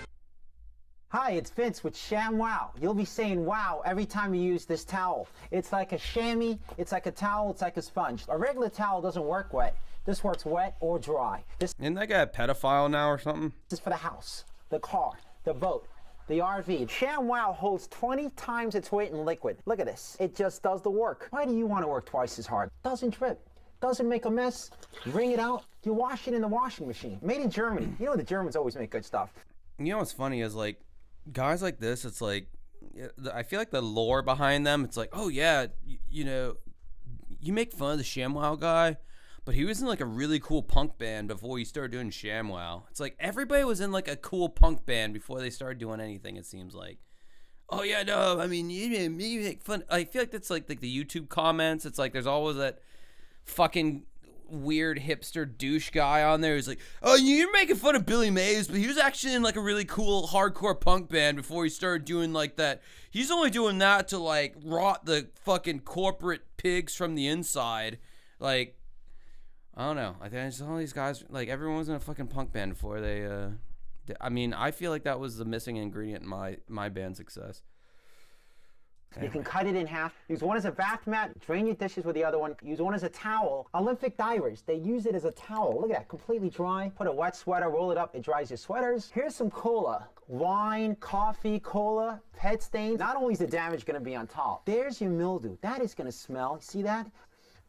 Hi, it's Vince with ShamWow. You'll be saying wow every time you use this towel. It's like a chamois, it's like a towel, it's like a sponge. A regular towel doesn't work wet. This works wet or dry. Isn't that guy a pedophile now or something? This is for the house, the car, the boat, the RV. ShamWow holds 20 times its weight in liquid. Look at this. It just does the work. Why do you want to work twice as hard? Doesn't drip. Doesn't make a mess. You wring it out. You wash it in the washing machine. Made in Germany. You know the Germans always make good stuff. You know what's funny is, like, guys like this, it's like, I feel like the lore behind them, it's like, oh yeah, you know, you make fun of the ShamWow guy, but he was in like a really cool punk band before he started doing ShamWow. It's like everybody was in like a cool punk band before they started doing anything, it seems like. Oh yeah, no, I mean, you make fun. I feel like that's like the YouTube comments. It's like there's always that fucking weird hipster douche guy on there who's like, oh, you're making fun of Billy Mays, but he was actually in like a really cool hardcore punk band before he started doing like that. He's only doing that to like rot the fucking corporate pigs from the inside. Like, I don't know. I think all these guys, like, everyone was in a fucking punk band before they I mean, I feel like that was the missing ingredient in my band's success. You can cut it in half. Use one as a bath mat, drain your dishes with the other one. Use one as a towel. Olympic divers, they use it as a towel. Look at that, completely dry. Put a wet sweater, roll it up, it dries your sweaters. Here's some cola. Wine, coffee, cola, pet stains. Not only is the damage gonna be on top, there's your mildew. That is gonna smell. See that?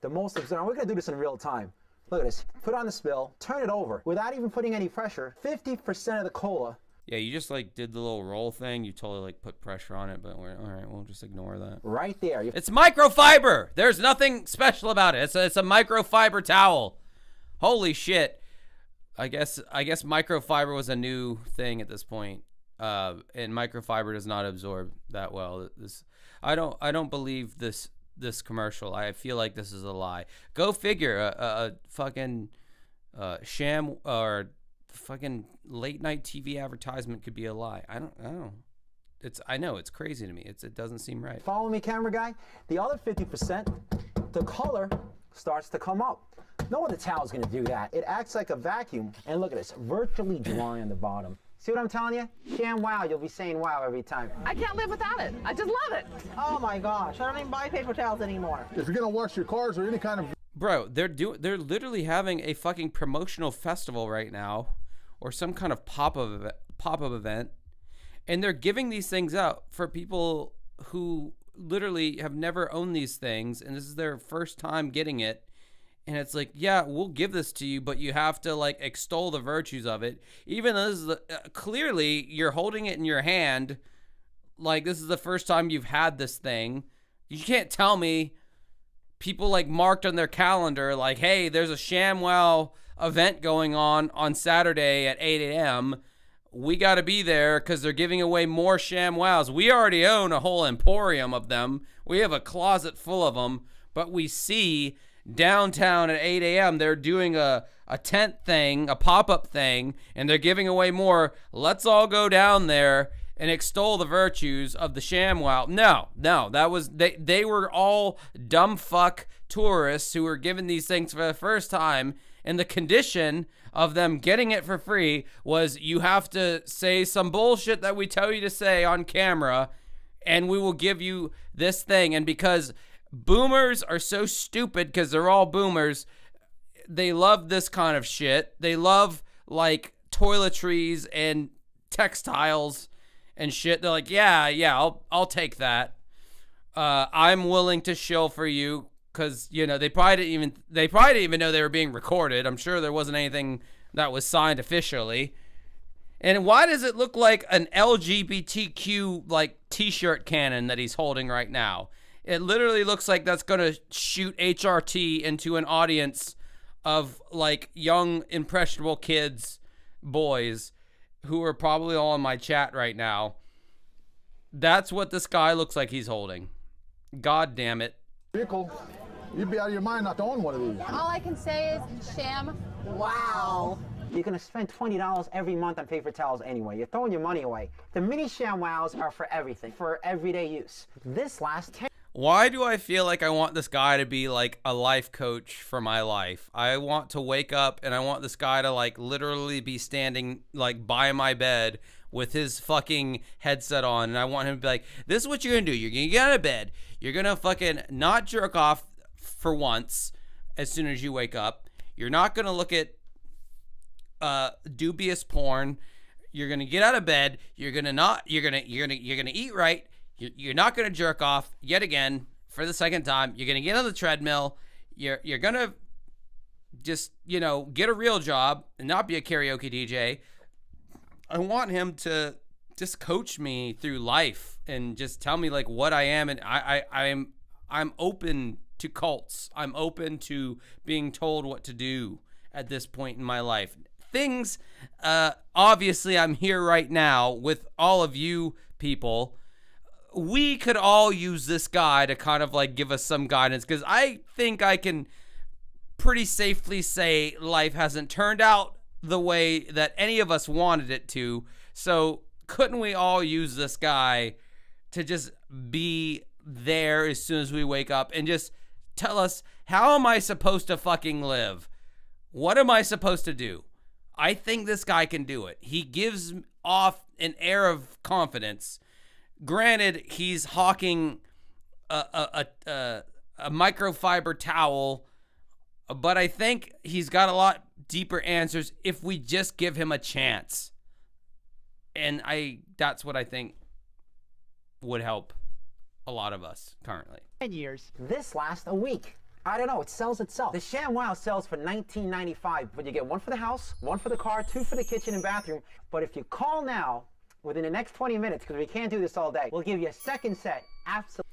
The most observant. We're gonna do this in real time. Look at this. Put on the spill, turn it over. Without even putting any pressure, 50% of the cola. Yeah, you just like did the little roll thing. You totally like put pressure on it, but all right, we'll just ignore that. Right there. It's microfiber. There's nothing special about it. It's a microfiber towel. Holy shit. I guess microfiber was a new thing at this point. And microfiber does not absorb that well. I don't believe this commercial. I feel like this is a lie. Go figure. A fucking sham or fucking late night TV advertisement could be a lie. I don't know. I know it's crazy to me. It doesn't seem right. Follow me, camera guy. The other 50%, the color starts to come up. No other towel is going to do that. It acts like a vacuum. And look at this, virtually dry on the bottom. See what I'm telling you? Sham wow, you'll be saying wow every time. I can't live without it. I just love it. Oh my gosh, I don't even buy paper towels anymore. If you're gonna wash your cars or any kind of... Bro, they're literally having a fucking promotional festival right now, or some kind of pop-up event, and they're giving these things out for people who literally have never owned these things, and this is their first time getting it. And it's like, yeah, we'll give this to you, but you have to like extol the virtues of it. Even though this is clearly you're holding it in your hand, like this is the first time you've had this thing. You can't tell me people like marked on their calendar like, hey, there's a ShamWow event going on Saturday at 8 a.m. We got to be there because they're giving away more ShamWows. We already own a whole emporium of them. We have a closet full of them, but we see downtown at 8 a.m. they're doing a tent thing, a pop-up thing, and they're giving away more. Let's all go down there and extol the virtues of the ShamWow. No, that was they were all dumb fuck tourists who were given these things for the first time, and the condition of them getting it for free was you have to say some bullshit that we tell you to say on camera, and we will give you this thing. And because boomers are so stupid, because they're all boomers, they love this kind of shit. They love like toiletries and textiles and shit. They're like, yeah, I'll take that. I'm willing to shill for you, because you know they probably didn't even know they were being recorded. I'm sure there wasn't anything that was signed officially. And why does it look like an LGBTQ like t-shirt cannon that he's holding right now? It literally looks like that's going to shoot HRT into an audience of like young, impressionable kids, boys, who are probably all in my chat right now. That's what this guy looks like he's holding. God damn it. Vehicle, you'd be out of your mind not to own one of these. All I can say is sham. Wow. You're going to spend $20 every month on paper towels anyway. You're throwing your money away. The mini ShamWows are for everything, for everyday use. This lasts 10. Why do I feel like I want this guy to be like a life coach for my life? I want to wake up and I want this guy to like literally be standing like by my bed with his fucking headset on, and I want him to be like, this is what you're gonna do. You're gonna get out of bed. You're gonna fucking not jerk off for once as soon as you wake up. You're not gonna look at dubious porn. You're gonna get out of bed. You're gonna eat right. You're not gonna jerk off yet again for the second time. You're gonna get on the treadmill. You're gonna just, you know, get a real job and not be a karaoke DJ. I want him to just coach me through life and just tell me like what I am, and I'm open to cults. I'm open to being told what to do at this point in my life. Things, obviously I'm here right now with all of you people. We could all use this guy to kind of like give us some guidance, because I think I can pretty safely say life hasn't turned out the way that any of us wanted it to. So couldn't we all use this guy to just be there as soon as we wake up and just tell us, how am I supposed to fucking live? What am I supposed to do? I think this guy can do it. He gives off an air of confidence. Granted, he's hawking a microfiber towel, but I think he's got a lot deeper answers if we just give him a chance. And that's what I think would help a lot of us currently. 10 years. This lasts a week. I don't know, it sells itself. The ShamWow sells for $19.95, but you get one for the house, one for the car, two for the kitchen and bathroom. But if you call now, within the next 20 minutes, because we can't do this all day, we'll give you a second set. Absolutely.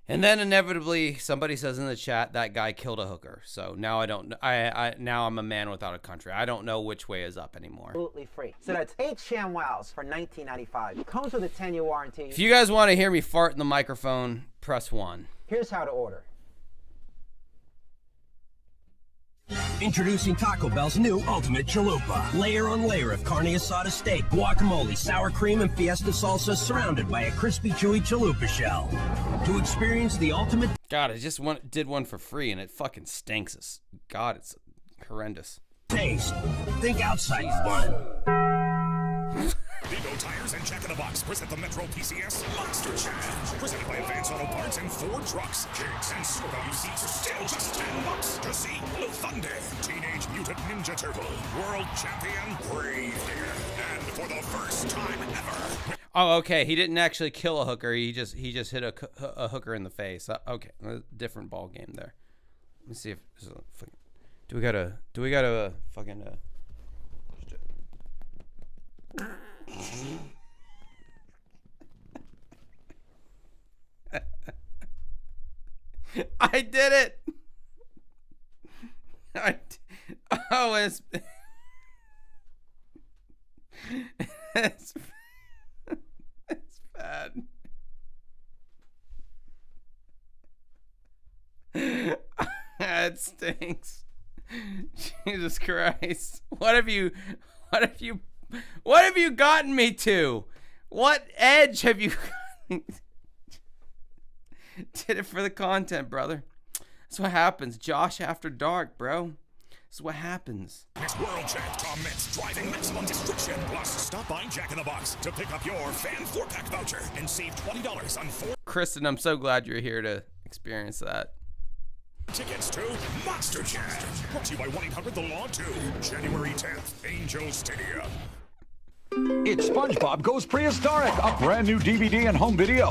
And then inevitably somebody says in the chat that guy killed a hooker. So now now I'm a man without a country. I don't know which way is up anymore. Absolutely free. So that's 8 ShamWows for $19.95. Comes with a 10-year warranty. If you guys want to hear me fart in the microphone, press 1. Here's how to order. Introducing Taco Bell's new Ultimate Chalupa. Layer on layer of carne asada steak, guacamole, sour cream, and fiesta salsa surrounded by a crispy, chewy chalupa shell. To experience the ultimate... God, I just did one for free and it fucking stinks. God, it's horrendous. Taste. Think outside fun. Vigo Tires and Jack in the Box present the Metro PCS Monster Challenge. Presented by Advanced Auto Parts and Ford Trucks. Jigs and store value seats are still just $10 to see Blue Thunder, Teenage Mutant Ninja Turtle, World Champion Brave Digger, and for the first time ever. Oh, okay. He didn't actually kill a hooker. He just hit a hooker in the face. Okay, a different ball game there. Let me see if do we gotta fucking I did it. Oh, it's it's bad. It stinks. Jesus Christ. What have you gotten me to? What edge have you gotten? Did it for the content, brother. That's what happens. Josh After Dark, bro. That's what happens. Next World Champ Tom Metz driving maximum destruction. Plus, stop by Jack in the Box to pick up your fan 4-pack voucher and save $20 on 4 Kristen, I'm so glad you're here to experience that. tickets to Monster Jam. Brought to you by 1-800-THE-LAW 2. January 10th, Angel Stadium. It's SpongeBob Goes Prehistoric, a brand new DVD and home video.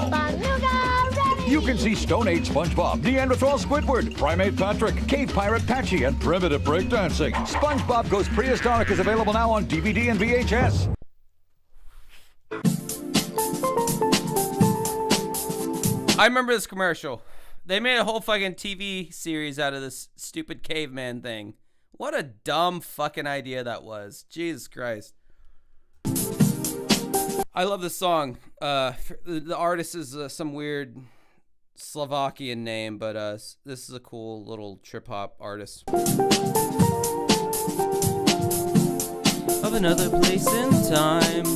You can see Stone Age SpongeBob, Neanderthal Squidward, Primate Patrick, Cave Pirate Patchy, and primitive breakdancing. SpongeBob Goes Prehistoric is available now on DVD and VHS. I remember this commercial. They made a whole fucking TV series out of this stupid caveman thing. What a dumb fucking idea that was. Jesus Christ. I love this song. The artist is some weird Slovakian name, but this is a cool little trip hop artist. Of another place in time.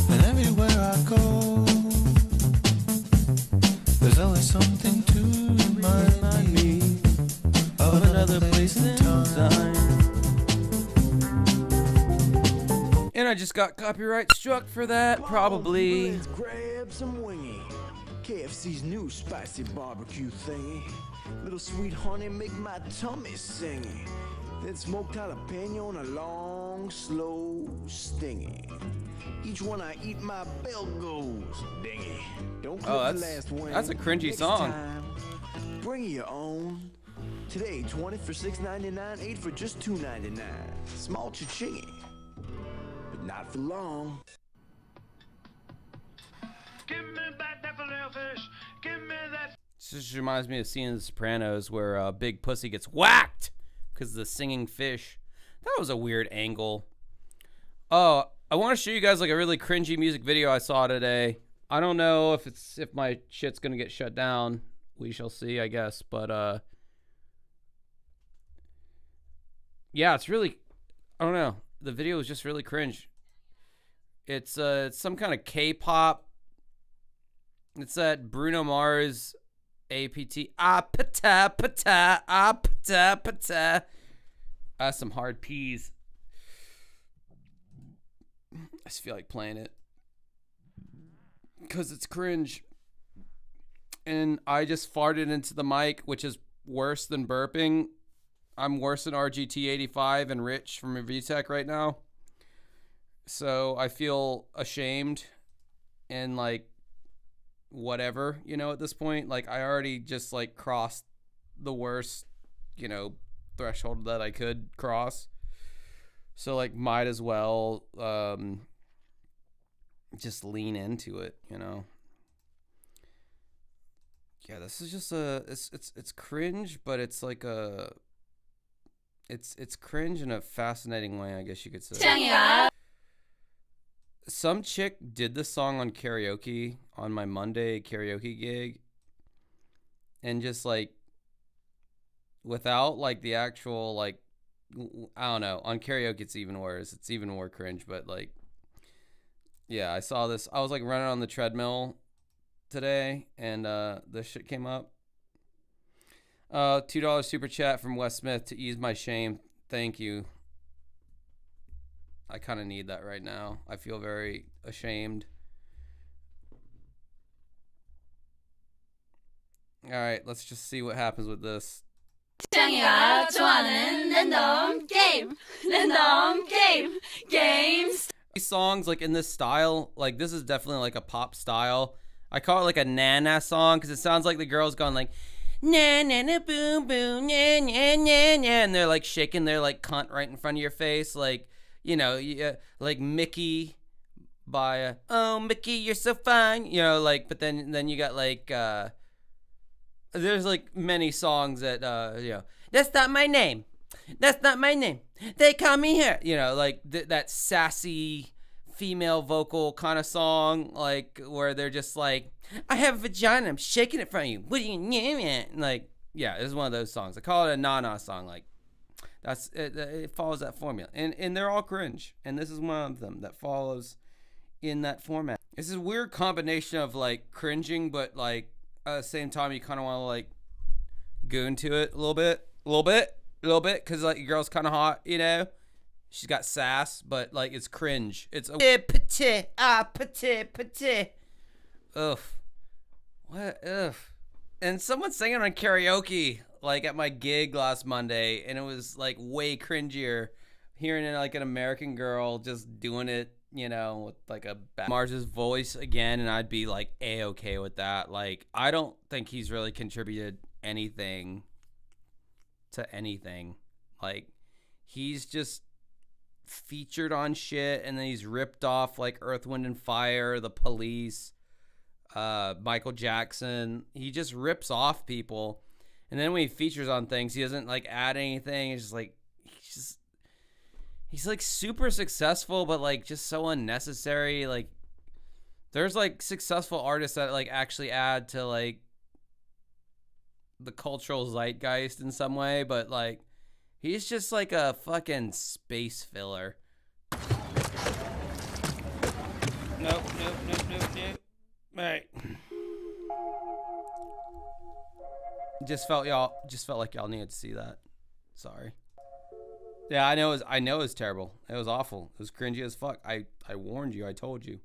And everywhere I go, there's always something to remind me of another place in time. And I just got copyright struck for that, probably. Let's grab some wingy. KFC's new spicy barbecue thingy. Little sweet honey make my tummy singy. Then smoked jalapeno on a long, slow stingy. Each one I eat, my bell goes dingy. Don't clip the last one. That's a cringy Next song. time, bring your own. Today, 20 for $6.99, 8 for just $2.99. Small cha-ching, but not for long. Give me back that filet-o-fish. Give me that. This just reminds me of seeing The Sopranos where Big Pussy gets whacked because of the singing fish. That was a weird angle. Oh, I want to show you guys like a really cringy music video I saw today. I don't know if my shit's gonna get shut down. We shall see, I guess. But yeah, it's really, I don't know. The video is just really cringe. It's some kind of K-pop. It's that Bruno Mars APT. Pata pata pata pata. That's some hard P's. I just feel like playing it because it's cringe. And I just farted into the mic, which is worse than burping. I'm worse than RGT85 and Rich from VTech right now. So I feel ashamed and like whatever, you know, at this point. Like I already just like crossed the worst, you know, threshold that I could cross. So like might as well just lean into it, you know. Yeah, this is just it's cringe, but it's like a it's cringe in a fascinating way, I guess you could say. Some chick did this song on karaoke on my Monday karaoke gig, and just like without like the actual like, I don't know, on karaoke it's even worse. It's even more cringe, but like, yeah, I saw this. I was like running on the treadmill today, and this shit came up. $2 super chat from Wes Smith to ease my shame. Thank you. I kind of need that right now. I feel very ashamed. All right, let's just see what happens with this. 짱이가 좋아하는 랜덤 게임. 랜덤 게임. 게임스. These songs like in this style, like this is definitely like a pop style. I call it like a Nana song because it sounds like the girl's going like na na na boom boom na na na na, and they're like shaking their like cunt right in front of your face, like, you know, like Mickey by oh Mickey you're so fine, you know, like. But then you got like there's like many songs that you know, that's not my name, that's not my name, they call me here, you know, like that sassy female vocal kind of song, like where they're just like, I have a vagina, I'm shaking it from you, what do you mean? Like, yeah, this is one of those songs. I call it a Nana song. Like, that's it follows that formula, and they're all cringe, and this is one of them that follows in that format. It's this weird combination of like cringing, but like at the same time you kind of want to like goon to it a little bit, because like your girl's kind of hot, you know. She's got sass, but like it's cringe. It's a petit. Ugh. What? Ugh. And someone sang it on karaoke like at my gig last Monday, and it was like way cringier hearing it like an American girl just doing it, you know, with like a Mars's voice again, and I'd be like A-okay with that. Like, I don't think he's really contributed anything to anything. Like, he's just featured on shit, and then he's ripped off like Earth, Wind and Fire, The Police, Michael Jackson. He just rips off people, and then when he features on things, he doesn't like add anything. It's just like he's like super successful, but like just so unnecessary. Like, there's like successful artists that like actually add to like the cultural zeitgeist in some way, but like he's just like a fucking space filler. Nope. All right. Just felt like y'all needed to see that. Sorry. Yeah, I know it was terrible. It was awful. It was cringy as fuck. I warned you. I told you.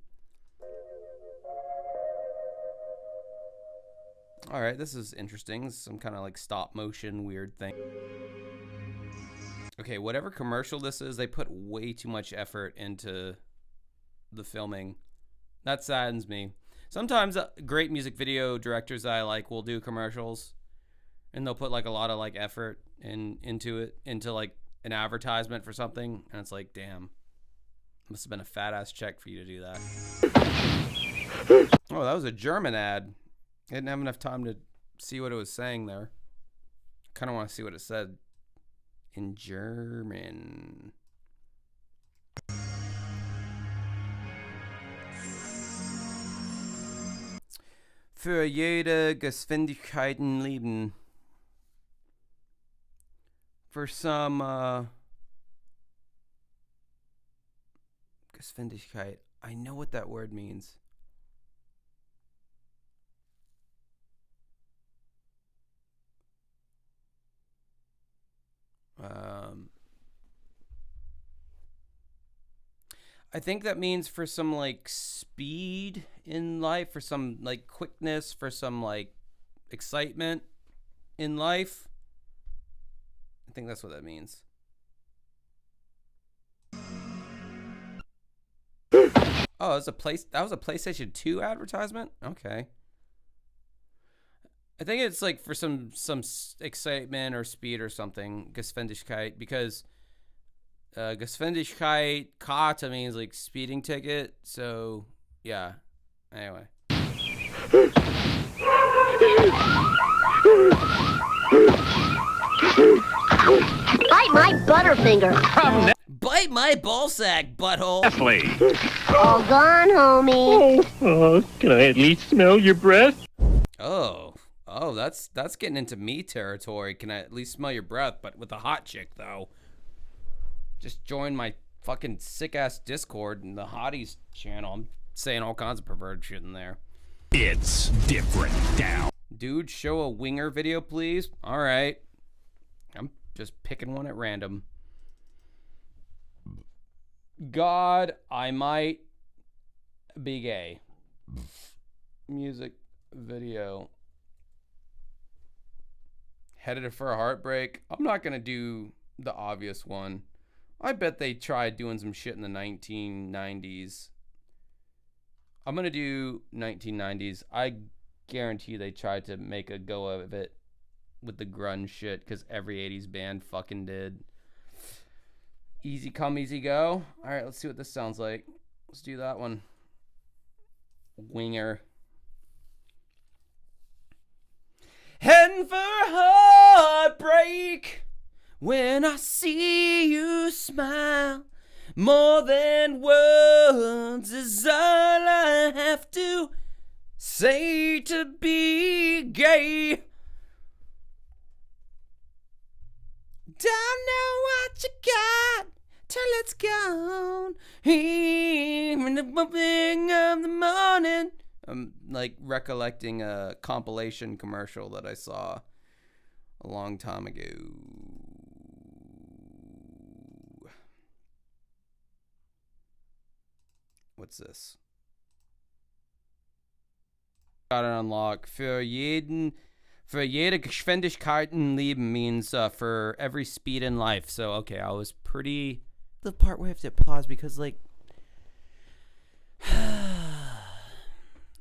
All right, this is interesting. This is some kind of like stop motion weird thing. Okay, whatever commercial this is, they put way too much effort into the filming. That saddens me. Sometimes great music video directors that I like will do commercials, and they'll put like a lot of like effort into like an advertisement for something, and it's like, damn, must have been a fat ass check for you to do that. Oh, that was a German ad. I didn't have enough time to see what it was saying there. I kind of want to see what it said in German. Für jede Geschwindigkeiten lieben. For some Geschwindigkeit. I know what that word means. I think that means for some like speed in life, for some like quickness, for some like excitement in life. I think that's what that means. Oh, that was a PlayStation 2 advertisement? Okay. I think it's like for some excitement or speed or something, Geschwindigkeit, because Geschwindigkeit, Karte means like speeding ticket, so yeah. Anyway. Bite my butterfinger. Bite my ballsack, butthole. All gone, homie. Can I at least smell your breath? Oh, that's getting into me territory. Can I at least smell your breath? But with a hot chick, though. Just join my fucking sick-ass Discord and the Hotties channel. I'm saying all kinds of perverted shit in there. It's different now. Dude, show a winger video, please. All right. I'm just picking one at random. God, I might be gay. Music video. Headed for a heartbreak. I'm not gonna do the obvious one. I bet they tried doing some shit in the 1990s. I'm gonna do 1990s. I guarantee they tried to make a go of it with the grunge shit because every 80s band fucking did. Easy come, easy go. All right, let's see what this sounds like. Let's do that one. Winger. Heading for heartbreak when I see you smile. More than words is all I have to say to be gay. Don't know what you got till it's gone. Here in the bumping of the morning. I'm like recollecting a compilation commercial that I saw a long time ago. What's this? Got it unlocked. Für jede Geschwindigkeit im Leben means for every speed in life. So, okay, I was pretty... The part where I have to pause because, like...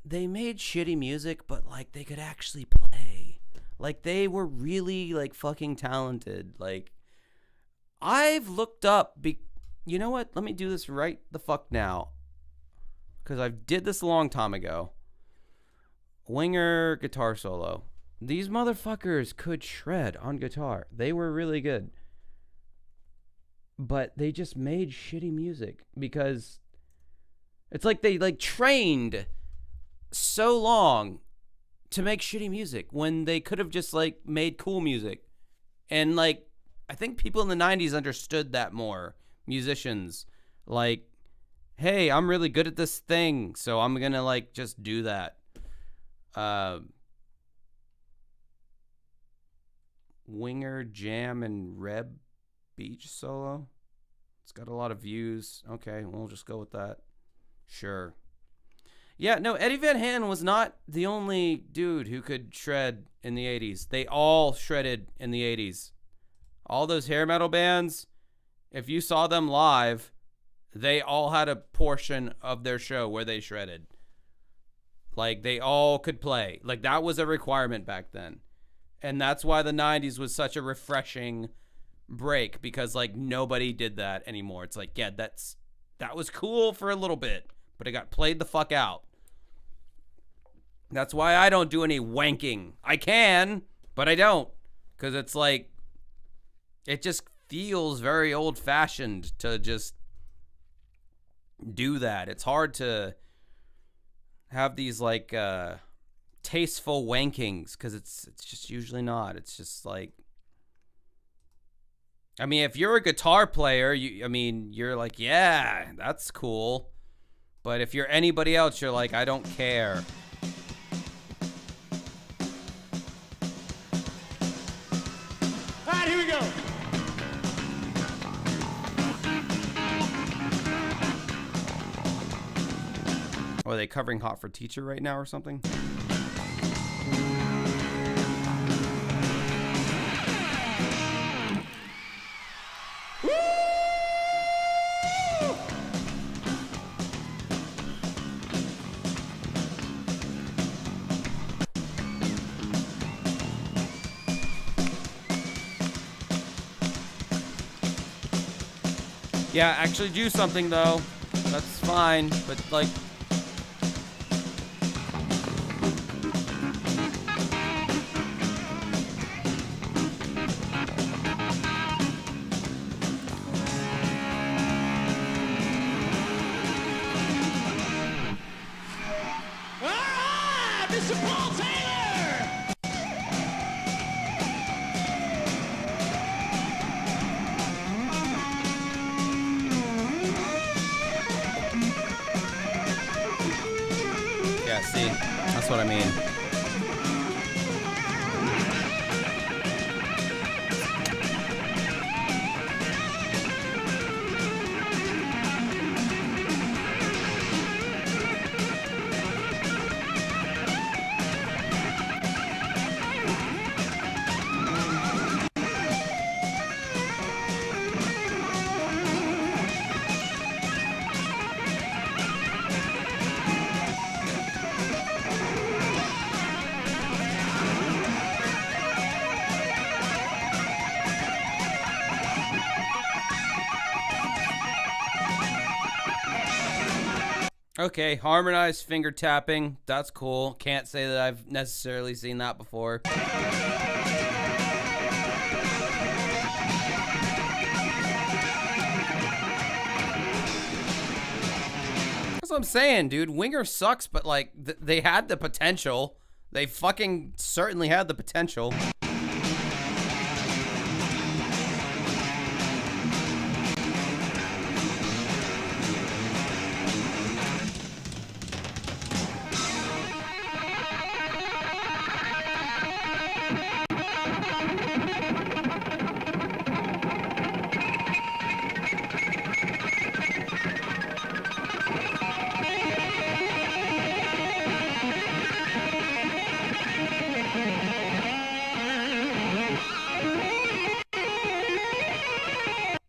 they made shitty music, but, like, they could actually play. Like, they were really, like, fucking talented. Like, I've looked up... You know what? Let me do this right the fuck now. Because I did this a long time ago. Winger guitar solo. These motherfuckers could shred on guitar. They were really good. But they just made shitty music because it's like they like trained so long to make shitty music when they could have just like made cool music. And like I think people in the 90s understood that more. Musicians like, hey, I'm really good at this thing, so I'm going to like just do that. Winger Jam and Reb Beach solo. It's got a lot of views. Okay, we'll just go with that. Sure. Yeah, no, Eddie Van Halen was not the only dude who could shred in the 80s. They all shredded in the 80s. All those hair metal bands, if you saw them live, they all had a portion of their show where they shredded. Like, they all could play. Like, that was a requirement back then. And that's why the 90s was such a refreshing break, because, like, nobody did that anymore. It's like, yeah, that was cool for a little bit, but it got played the fuck out. That's why I don't do any wanking. I can, but I don't. Because it's like, it just feels very old-fashioned to just do that. It's hard to have these like tasteful wankings because it's just usually not. It's just like, I mean, if you're a guitar player, you're like, yeah, that's cool. But if you're anybody else, you're like, I don't care. All right, here we go. Are they covering Hot for Teacher right now or something? Yeah, actually do something though. That's fine, but like, see, that's what I mean. Okay, harmonized finger tapping. That's cool. Can't say that I've necessarily seen that before. That's what I'm saying, dude. Winger sucks, but like they had the potential. They fucking certainly had the potential.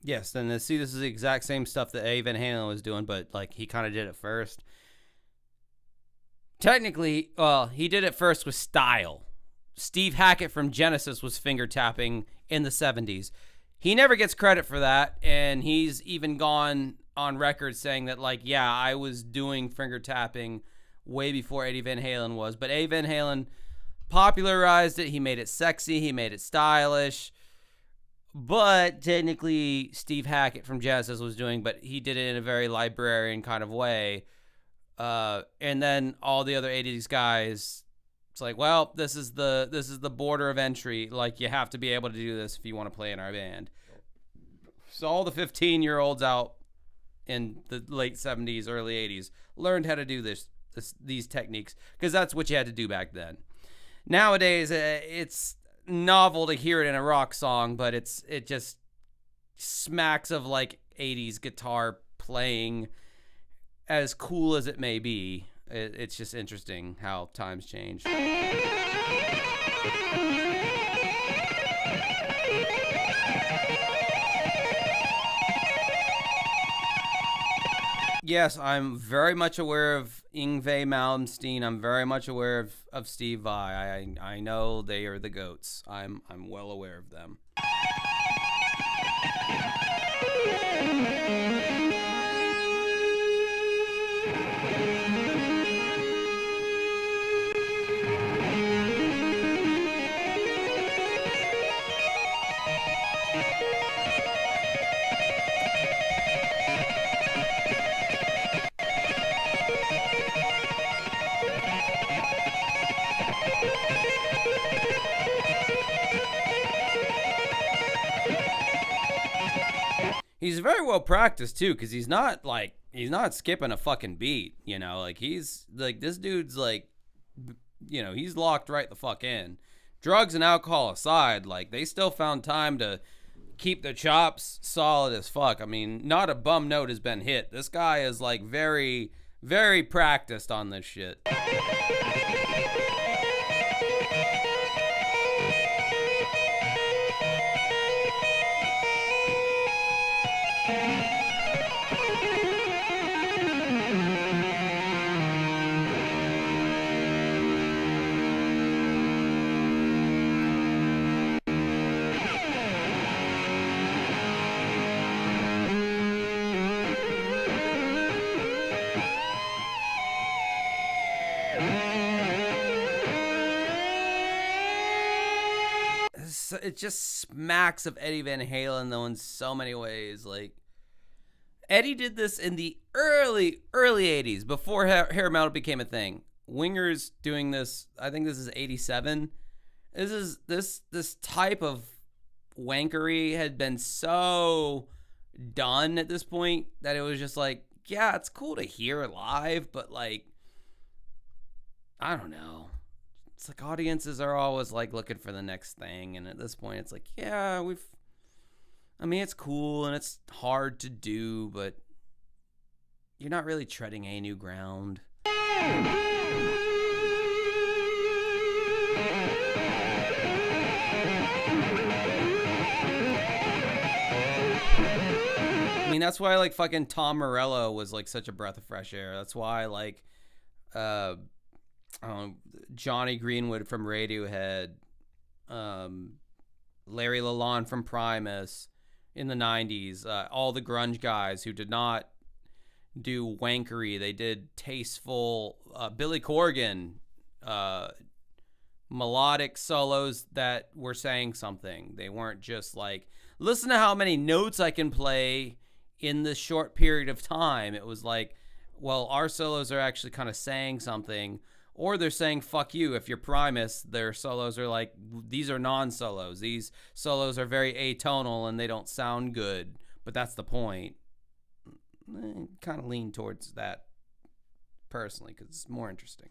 Yes, and see, this is the exact same stuff that Eddie Van Halen was doing, but like he kind of did it first. Technically, he did it first with style. Steve Hackett from Genesis was finger tapping in the 70s. He never gets credit for that, and he's even gone on record saying that, like, yeah, I was doing finger tapping way before Eddie Van Halen was, but Eddie Van Halen popularized it. He made it sexy. He made it stylish. But technically, Steve Hackett from Genesis was doing, but he did it in a very librarian kind of way. And then all the other 80s guys, it's like, well, this is the border of entry. Like, you have to be able to do this if you want to play in our band. So all the 15-year-olds out in the late 70s, early 80s learned how to do these techniques because that's what you had to do back then. Nowadays, it's novel to hear it in a rock song, but it just smacks of like 80s guitar playing, as cool as it may be. It's just interesting how times change. Yes, I'm very much aware of Yngwie Malmsteen. I'm very much aware of Steve Vai. I know they are the GOATs. I'm well aware of them. He's very well practiced too, because he's not skipping a fucking beat, you know, like he's like, this dude's like, you know, he's locked right the fuck in. Drugs and alcohol aside, like they still found time to keep the chops solid as fuck. I mean, not a bum note has been hit. This guy is like very, very practiced on this shit. It just smacks of Eddie Van Halen, though, in so many ways. Like, Eddie did this in the early 80s, before hair metal became a thing. Winger's doing this, I think this is 87. This type of wankery had been so done at this point that it was just like, yeah, it's cool to hear live, but like, I don't know. It's like audiences are always like looking for the next thing, and at this point it's like, yeah, I mean, it's cool and it's hard to do, but you're not really treading any new ground. I mean, that's why like fucking Tom Morello was like such a breath of fresh air. That's why like Johnny Greenwood from Radiohead, Larry Lalonde from Primus in the 90s, all the grunge guys who did not do wankery. They did tasteful Billy Corgan melodic solos that were saying something. They weren't just like, listen to how many notes I can play in this short period of time. It was like, well, our solos are actually kind of saying something, or they're saying fuck you. If you're Primus, their solos are like, these are non-solos. These solos are very atonal and they don't sound good, but that's the point. Kind of lean towards that personally because it's more interesting.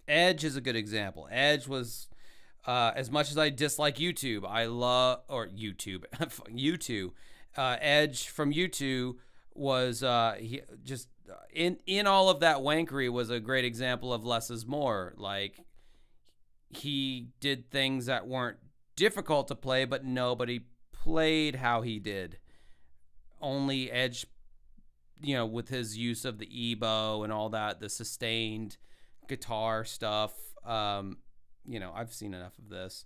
Edge is a good example. Edge was, as much as I dislike YouTube, I love, or YouTube, U2. Edge from U2 was he just in all of that wankery was a great example of less is more. Like, he did things that weren't difficult to play, but nobody played how he did. Only Edge, you know, with his use of the EBow and all that, the sustained guitar stuff. You know, I've seen enough of this.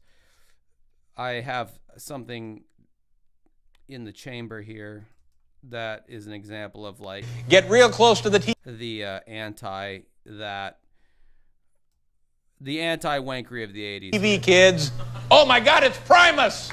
I have something in the chamber here that is an example of, like, Get real close to the the anti-wankery of the 80s. TV, kids. Oh my God, it's Primus!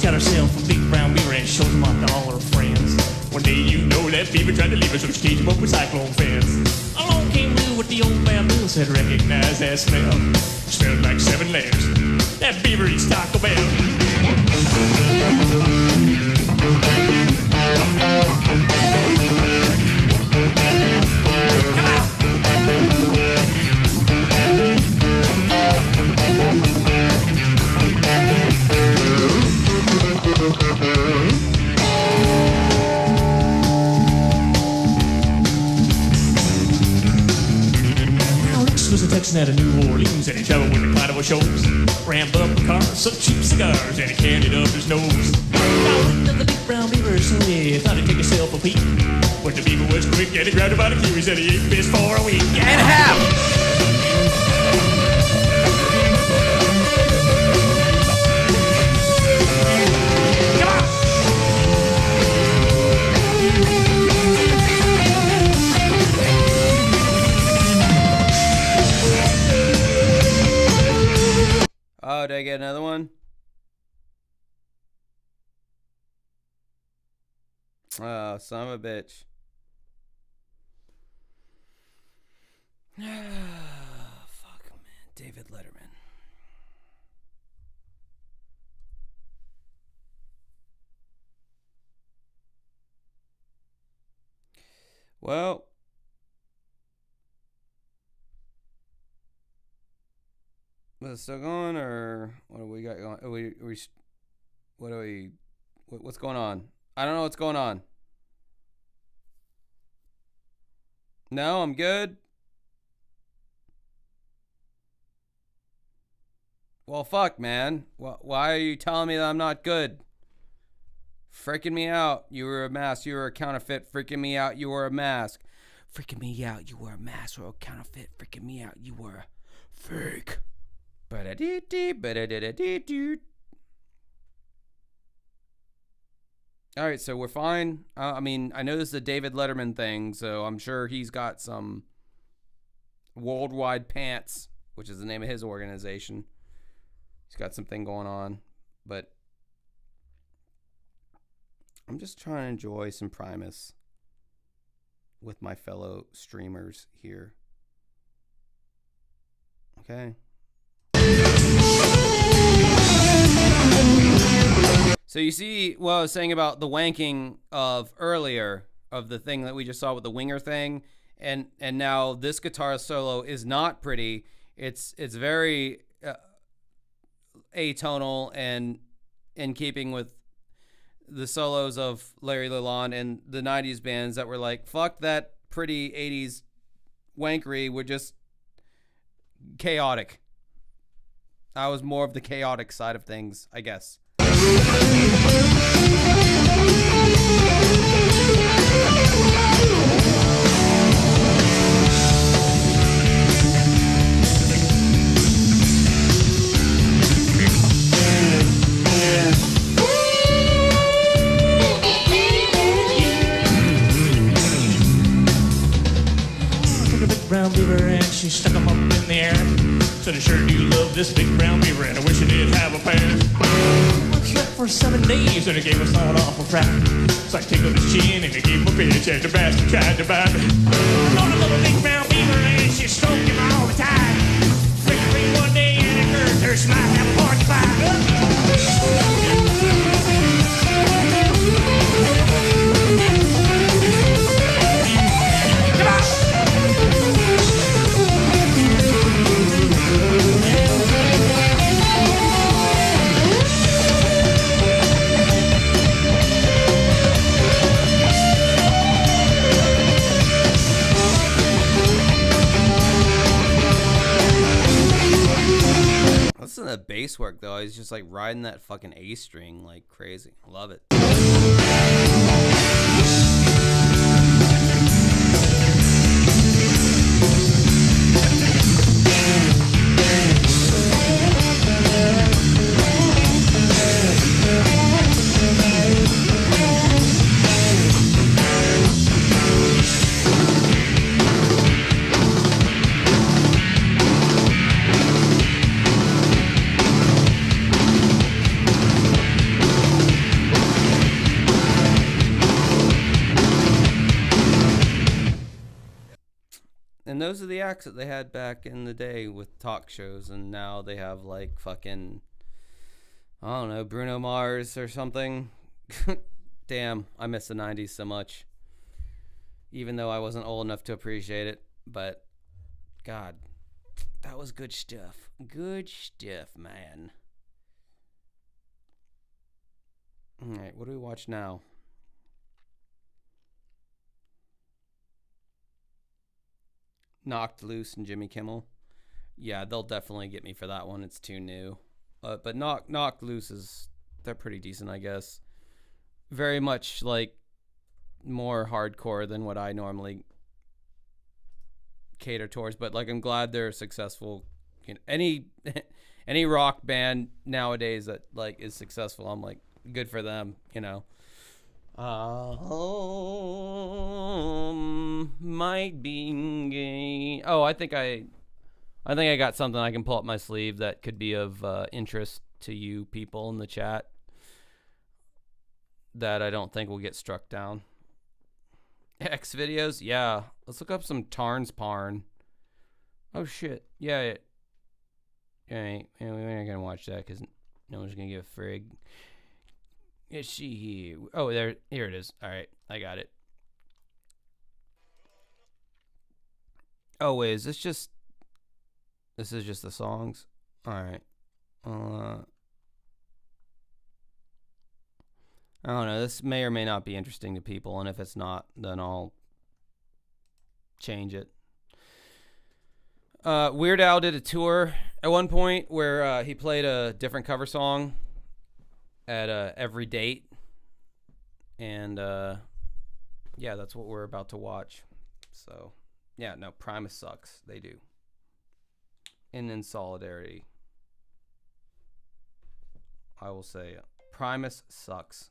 Got herself a big brown beaver and shows them off to all her friends. One day you know that beaver tried to leave her, so she caged him up with cyclone fence. Along came Lou with the old bamboo, said recognize that smell. Smelled like 7 layers. That beaver eats Taco Bell. Was a Texan out of New Orleans, and he traveled with the carnival shows. Ran bumper cars, some cheap cigars, and he candied up his nose. Now into the big brown beaver, so he thought he'd take himself a peek. But the beaver was quick, and he grabbed him by the queue. He said he ate fish for a week. And half! Oh, did I get another one? Oh, son of a bitch. Fuck, man. David Letterman. Well, is it still going, or what do we got going? What's going on? I don't know what's going on. No, I'm good. Well, fuck, man. Why are you telling me that I'm not good? Freaking me out. You were a mask. You were a counterfeit. Freaking me out. You were a mask. Freaking me out. You were a mask or a counterfeit. Freaking me out. You were a fake. All right, so we're fine. I mean, I know this is a David Letterman thing, so I'm sure he's got some Worldwide Pants, which is the name of his organization. He's got something going on, but I'm just trying to enjoy some Primus with my fellow streamers here. Okay. So you see what I was saying about the wanking of earlier, of the thing that we just saw with the winger thing, and now this guitar solo is not pretty. It's very atonal and in keeping with the solos of Larry Lalonde and the 90s bands that were like, fuck that pretty 80s wankery were just chaotic. I was more of the chaotic side of things, I guess. Brown beaver and she stuck 'em up in the air. Said I sure do love this big brown beaver and I wish I did have a pair. I slept for 7 days and it gave us an awful fright. So I tickled his chin and I gave him a bitch and the bastard tried to bite me. I got a little big brown beaver and she stroked him all the time. Flickering one day and it hurt her, she might have a porcupine. Come on! Listen to the bass work though. He's just like riding that fucking A string like crazy. Love it. And those are the acts that they had back in the day with talk shows, and now they have like fucking, I don't know, Bruno Mars or something. Damn, I miss the 90s so much. Even though I wasn't old enough to appreciate it, but God, that was good stuff. Good stuff, man. All right, what do we watch now? Knocked Loose and Jimmy Kimmel. Yeah, they'll definitely get me for that one. It's too new. But Knocked Loose is, they're pretty decent, I guess. Very much like more hardcore than what I normally cater towards. But like, I'm glad they're successful. You know, any rock band nowadays that like is successful, I'm like, good for them, you know. Might be gay. Oh, I think I got something I can pull up my sleeve that could be of interest to you people in the chat that I don't think will get struck down. X videos, yeah. Let's look up some Tarns Parn. Oh shit, yeah. Alright, we're not gonna watch that because no one's gonna give a frig. Is she here? Oh, here it is. All right, I got it. Oh wait, is this just? This is just the songs. All right. I don't know. This may or may not be interesting to people, and if it's not, then I'll change it. Weird Al did a tour at one point where he played a different cover song at every date, and yeah, that's what we're about to watch. So yeah, no, Primus sucks. They do. And in solidarity, I will say Primus sucks.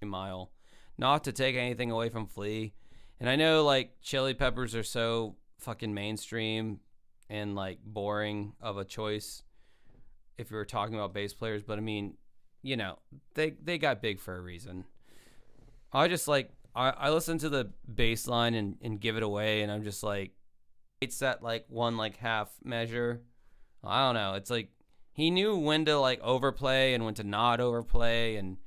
Mile. Not to take anything away from Flea, and I know like Chili Peppers are so fucking mainstream and like boring of a choice if you were talking about bass players, but I mean, you know, they got big for a reason. I just like I listen to the bass line and give it away, and I'm just like, it's that like one like half measure. I don't know. It's like he knew when to like overplay and when to not overplay, and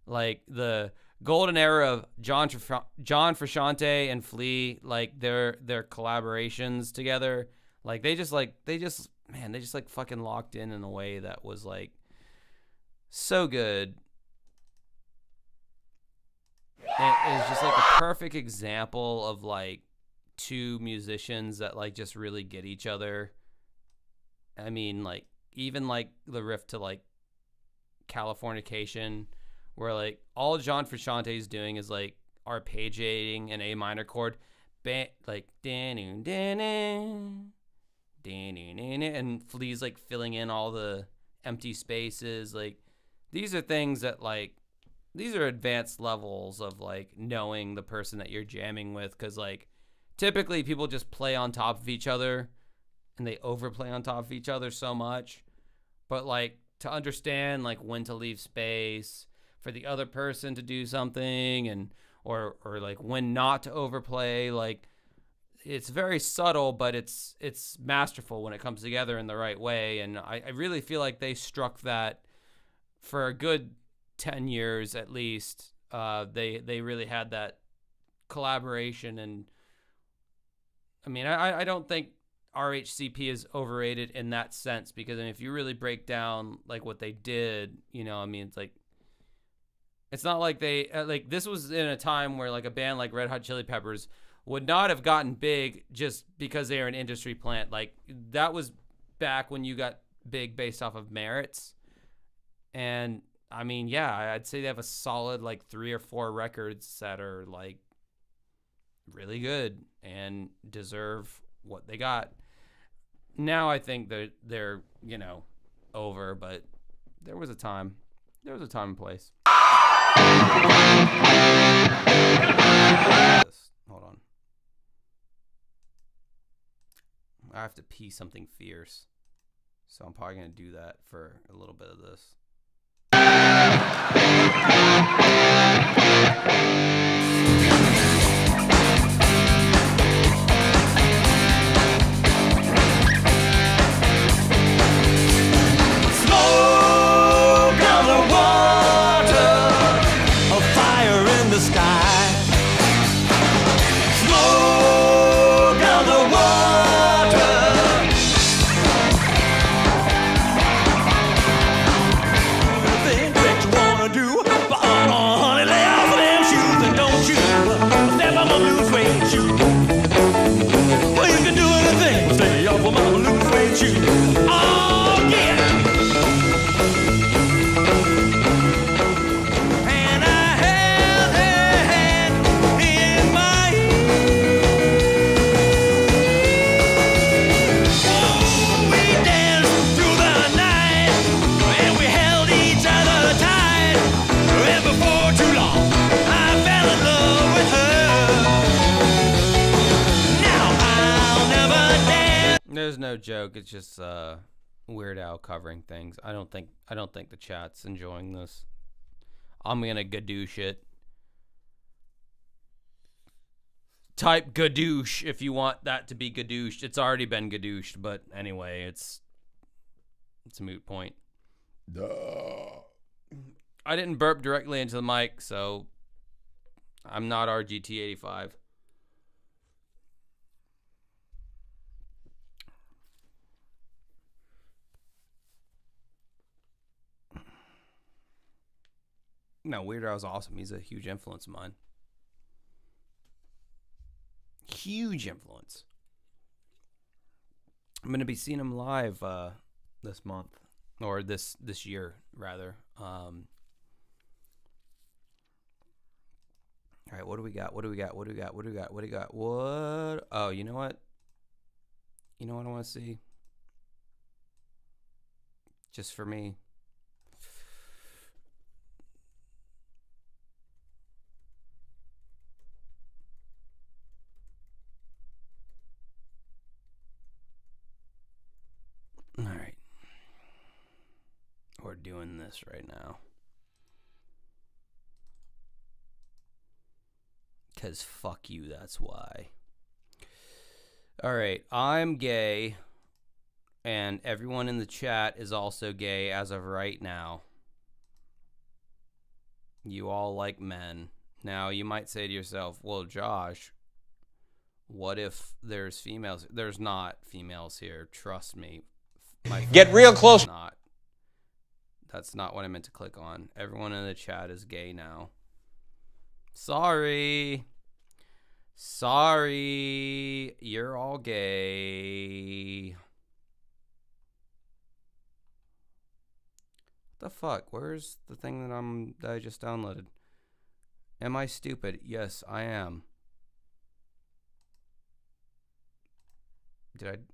like the golden era of John Frusciante and Flea, like their collaborations together, like they just man, they just like fucking locked in a way that was like so good. It was just like a perfect example of like two musicians that like just really get each other. I mean, like even like the riff to like Californication, where like all John Frusciante is doing is like arpeggiating an A minor chord, like and Flea's like filling in all the empty spaces. Like these are things that like these are advanced levels of like knowing the person that you're jamming with, because like typically people just play on top of each other and they overplay on top of each other so much, but like to understand like when to leave space for the other person to do something, and or like when not to overplay, like it's very subtle, but it's masterful when it comes together in the right way. And I really feel like they struck that for a good 10 years at least. They really had that collaboration. And I mean, I don't think RHCP is overrated in that sense, because I mean, if you really break down like what they did, you know, I mean, it's like, it's not like they like this was in a time where like a band like Red Hot Chili Peppers would not have gotten big just because they are an industry plant. Like that was back when you got big based off of merits. And I mean, yeah, I'd say they have a solid like 3 or 4 records that are like really good and deserve what they got. Now I think that they're, you know, over, but there was a time and place. Hold on. I have to pee something fierce, so I'm probably going to do that for a little bit of this. Smoke on the water, a fire in the sky. Smoke on the water. Think what you wanna do, but honey, lay off of them shoes and don't you step on my blue suede shoe. Well, you can do anything, stay off of my blue suede shoe. Oh yeah. And I held her hand in my we danced through the night, and we held each other tight. And before too long, I fell in love with her. Now I'll never dance. There's no joke. It's just Weird Al covering things. I don't think the chat's enjoying this. I'm gonna gadoosh it. Type gadoosh if you want that to be gadooshed. It's already been gadooshed, but anyway, it's a moot point. Duh. I didn't burp directly into the mic, so I'm not RGT85. No, Weird Al's awesome. He's a huge influence of mine. Huge influence. I'm going to be seeing him live this month, or this year rather. All right, what do we got? What? Oh, you know what? I want to see? Just for me. All right. We're doing this right now. 'Cause fuck you, that's why. All right, I'm gay, and everyone in the chat is also gay as of right now. You all like men. Now, you might say to yourself, well, Josh, what if there's females? There's not females here. Trust me. Get real close. That's not what I meant to click on. Everyone in the chat is gay now. Sorry. Sorry. You're all gay. What the fuck? Where's the thing that I just downloaded? Am I stupid? Yes, I am. Did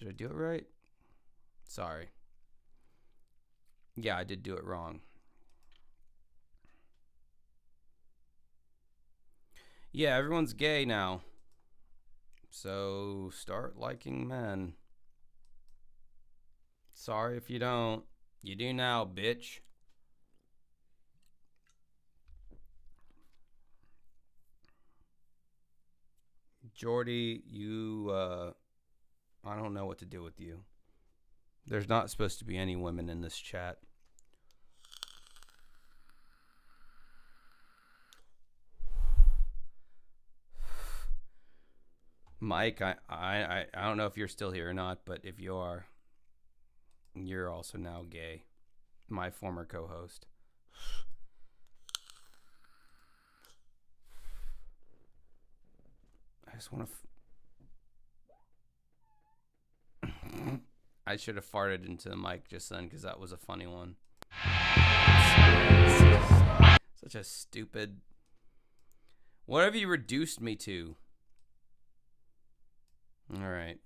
I do it right? Sorry. Yeah, I did do it wrong. Yeah, everyone's gay now. So start liking men. Sorry if you don't. You do now, bitch. Jordy, you, I don't know what to do with you. There's not supposed to be any women in this chat. Mike, I don't know if you're still here or not, but if you are, you're also now gay. My former co-host. I just want to... I should have farted into the mic just then because that was a funny one. Such a stupid... What have you reduced me to? All right.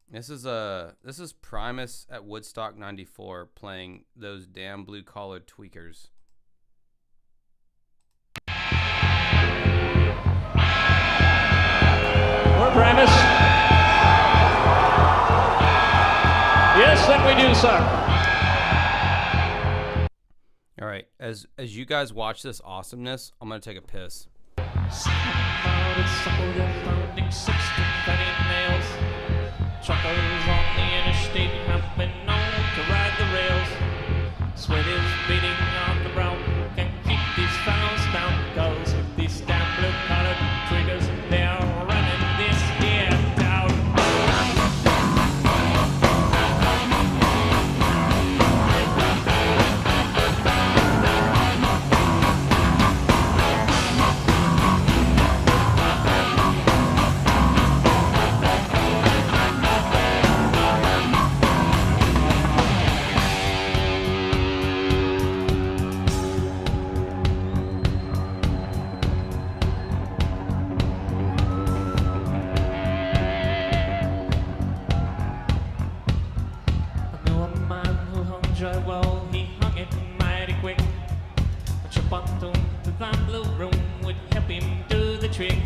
This is Primus at Woodstock 94 playing those damn blue collar tweakers. We're Primus. Yes, that we do, sir. All right, as you guys watch this awesomeness, I'm gonna take a piss. Truckers on the interstate have been known to ride the rails. Sweat is beating on the brow. Can't keep these fellows down, cause these damn blue-collar triggers, they are running this here town. Well, he hung it mighty quick. A chip onto the blue room would help him do the trick.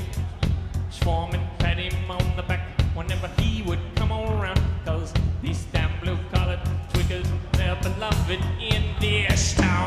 Swarm and pat him on the back whenever he would come around. Cause these damn blue-collared twiggers, they're beloved in this town.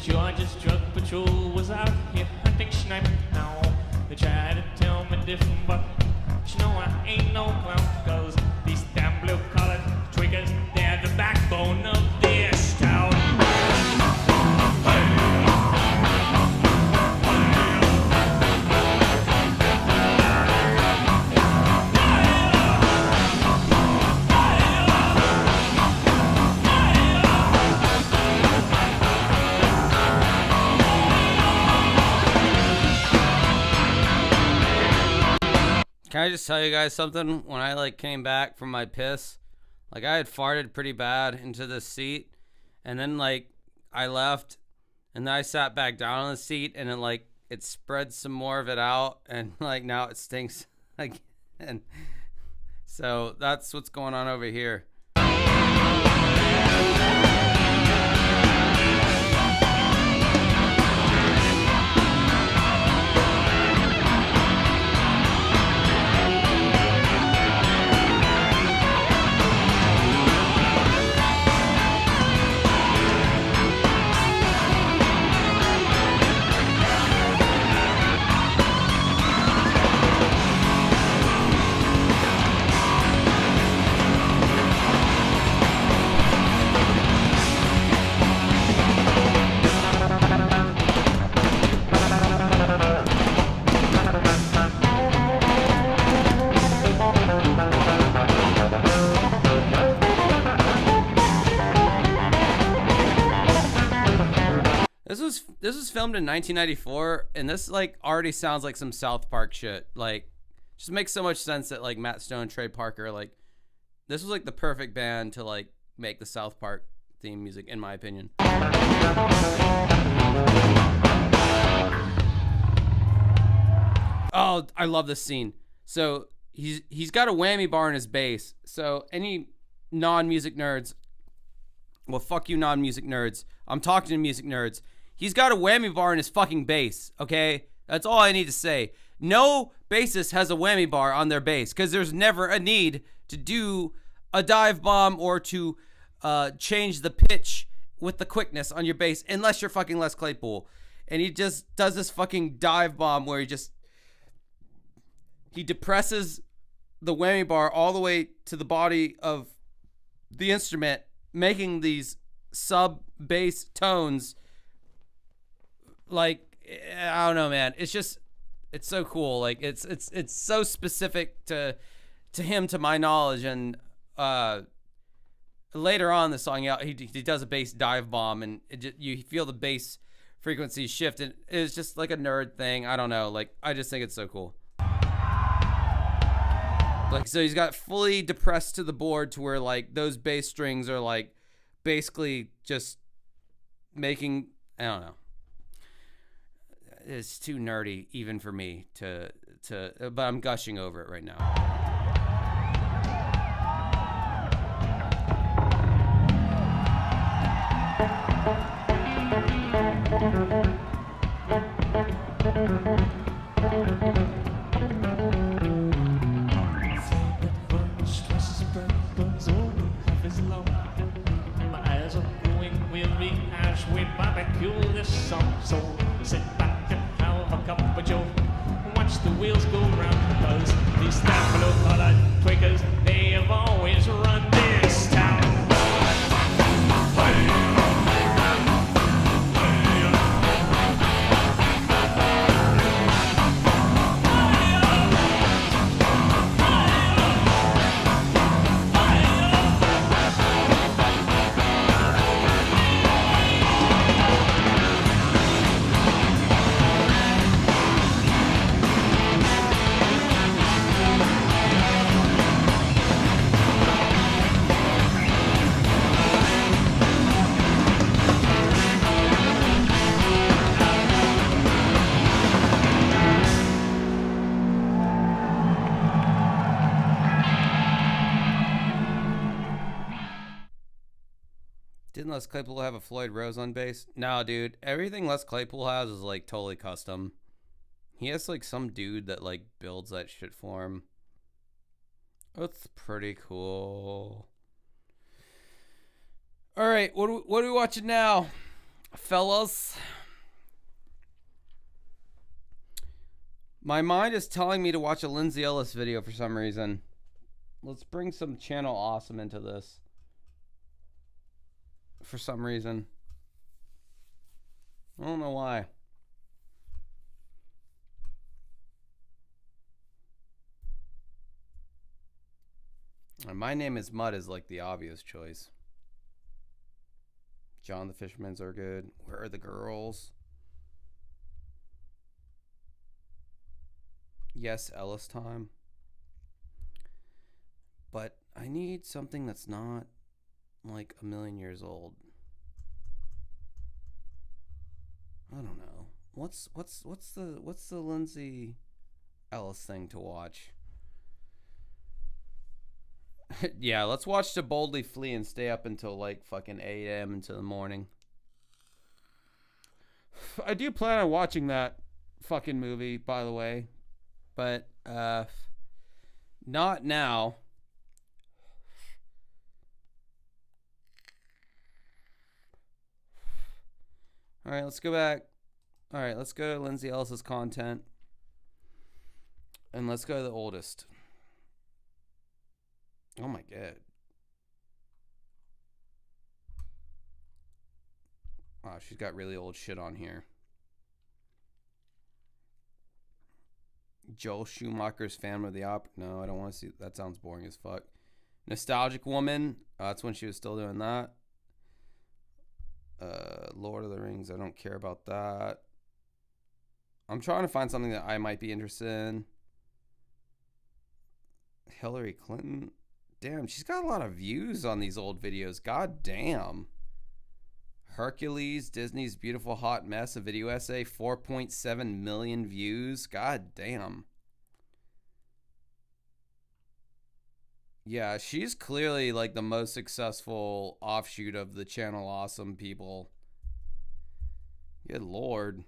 Georgia's drug patrol was out here hunting snipe. Now they try to tell me different, but you know I ain't no clown. Cause these damn blue-collar twiggers, they're the backbone of this town. Can I just tell you guys something? When I came back from my piss, I had farted pretty bad into the seat, and then I left, and then I sat back down on the seat, and it spread some more of it out, and now it stinks again. So that's what's going on over here. filmed in 1994, and this like already sounds like some South Park shit. Like, just makes so much sense that like Matt Stone and Trey Parker, like, this was like the perfect band to like make the South Park theme music, in my opinion. Oh, I love this scene. So he's got a whammy bar in his bass. So any non-music nerds, well, fuck you non-music nerds. I'm talking to music nerds. He's got a whammy bar in his fucking bass, okay? That's all I need to say. No bassist has a whammy bar on their bass because there's never a need to do a dive bomb or to change the pitch with the quickness on your bass unless you're fucking Les Claypool. And he just does this fucking dive bomb where he depresses the whammy bar all the way to the body of the instrument, making these sub-bass tones. Like, I don't know, man. It's so cool. Like, it's so specific to him, to my knowledge. And later on in the song, he does a bass dive bomb, and you feel the bass frequency shift, and it's just like a nerd thing. I don't know. Like, I just think it's so cool. Like, so he's got fully depressed to the board to where like those bass strings are like basically just making, I don't know. It's too nerdy even for me but I'm gushing over it right now. My eyes are going weary as we barbecue this song. So sit back and have a cup of joe. Watch the wheels go round, cause these Stefano colored tweakers, they have always run this town. Didn't Les Claypool have a Floyd Rose on bass? No, dude. Everything Les Claypool has is like totally custom. He has like some dude that like builds that shit for him. That's pretty cool. All right, what are we watching now, fellas? My mind is telling me to watch a Lindsay Ellis video for some reason. Let's bring some Channel Awesome into this. For some reason. I don't know why. And My Name is Mud is like the obvious choice. John the Fisherman's are good. Where Are the Girls? Yes, Ellis time. But I need something that's not like a million years old. I don't know. What's the Lindsay Ellis thing to watch? Yeah, let's watch To Boldly Flee and stay up until like fucking 8 a.m. into the morning. I do plan on watching that fucking movie, by the way, but not now. All right, let's go back. All right, let's go to Lindsay Ellis's content. And let's go to the oldest. Oh my God. Wow, she's got really old shit on here. Joel Schumacher's Phantom of the Opera. No, I don't want to see. That sounds boring as fuck. Nostalgic Woman. That's when she was still doing that. Lord of the Rings. I don't care about that. I'm trying to find something that I might be interested in. Hillary Clinton. Damn, she's got a lot of views on these old videos. God damn. Hercules, Disney's Beautiful Hot Mess, a video essay, 4.7 million views. God damn. Yeah, she's clearly like the most successful offshoot of the Channel Awesome people. Good lord.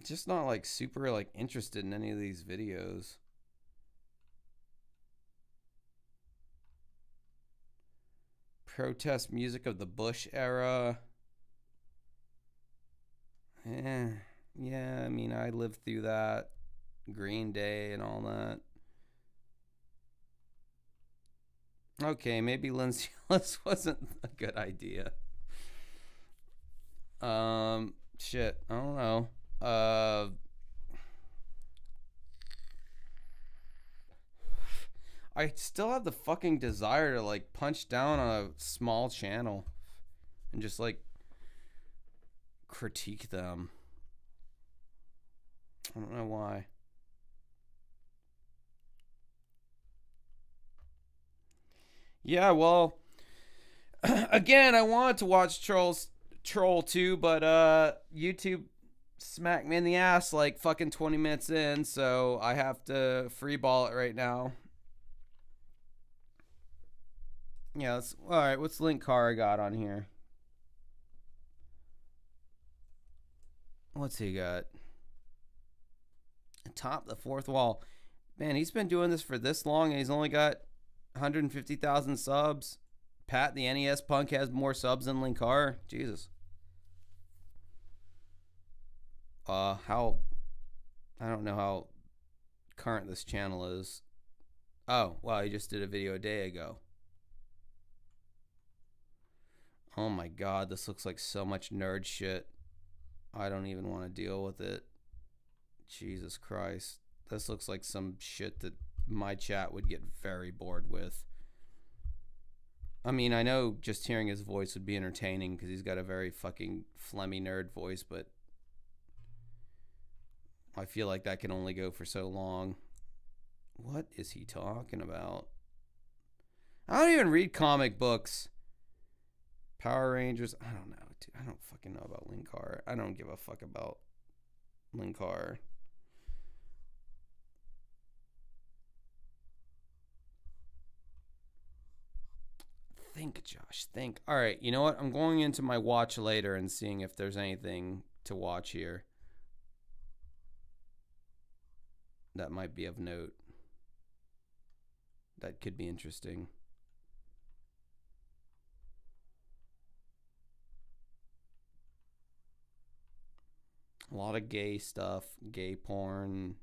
Just not like super like interested in any of these videos. Protest music of the Bush era. Yeah, I mean, I lived through that. Green Day and all that. Okay, maybe Lindsay Ellis wasn't a good idea. Shit, I don't know. I still have the fucking desire to like punch down on a small channel and just like critique them. I don't know why. Yeah, well, again, I wanted to watch Troll 2, but YouTube smacked me in the ass like fucking 20 minutes in, so I have to freeball it right now. Yeah, all right, what's Link Cara got on here? What's he got? Top the fourth wall. Man, he's been doing this for this long and he's only got 150,000 subs. Pat the NES Punk has more subs than Link Cara. Jesus. How I don't know how current this channel is. Oh, wow, he just did a video a day ago. Oh my god, this looks like so much nerd shit. I don't even want to deal with it. Jesus Christ. This looks like some shit that my chat would get very bored with. I mean, I know just hearing his voice would be entertaining because he's got a very fucking phlegmy nerd voice, but I feel like that can only go for so long. What is he talking about? I don't even read comic books. Power Rangers. I don't know, dude. I don't fucking know about Link Cara. I don't give a fuck about Link Cara. Think, Josh. Think. All right, you know what? I'm going into my watch later and seeing if there's anything to watch here that might be of note. That could be interesting. A lot of gay stuff, gay porn,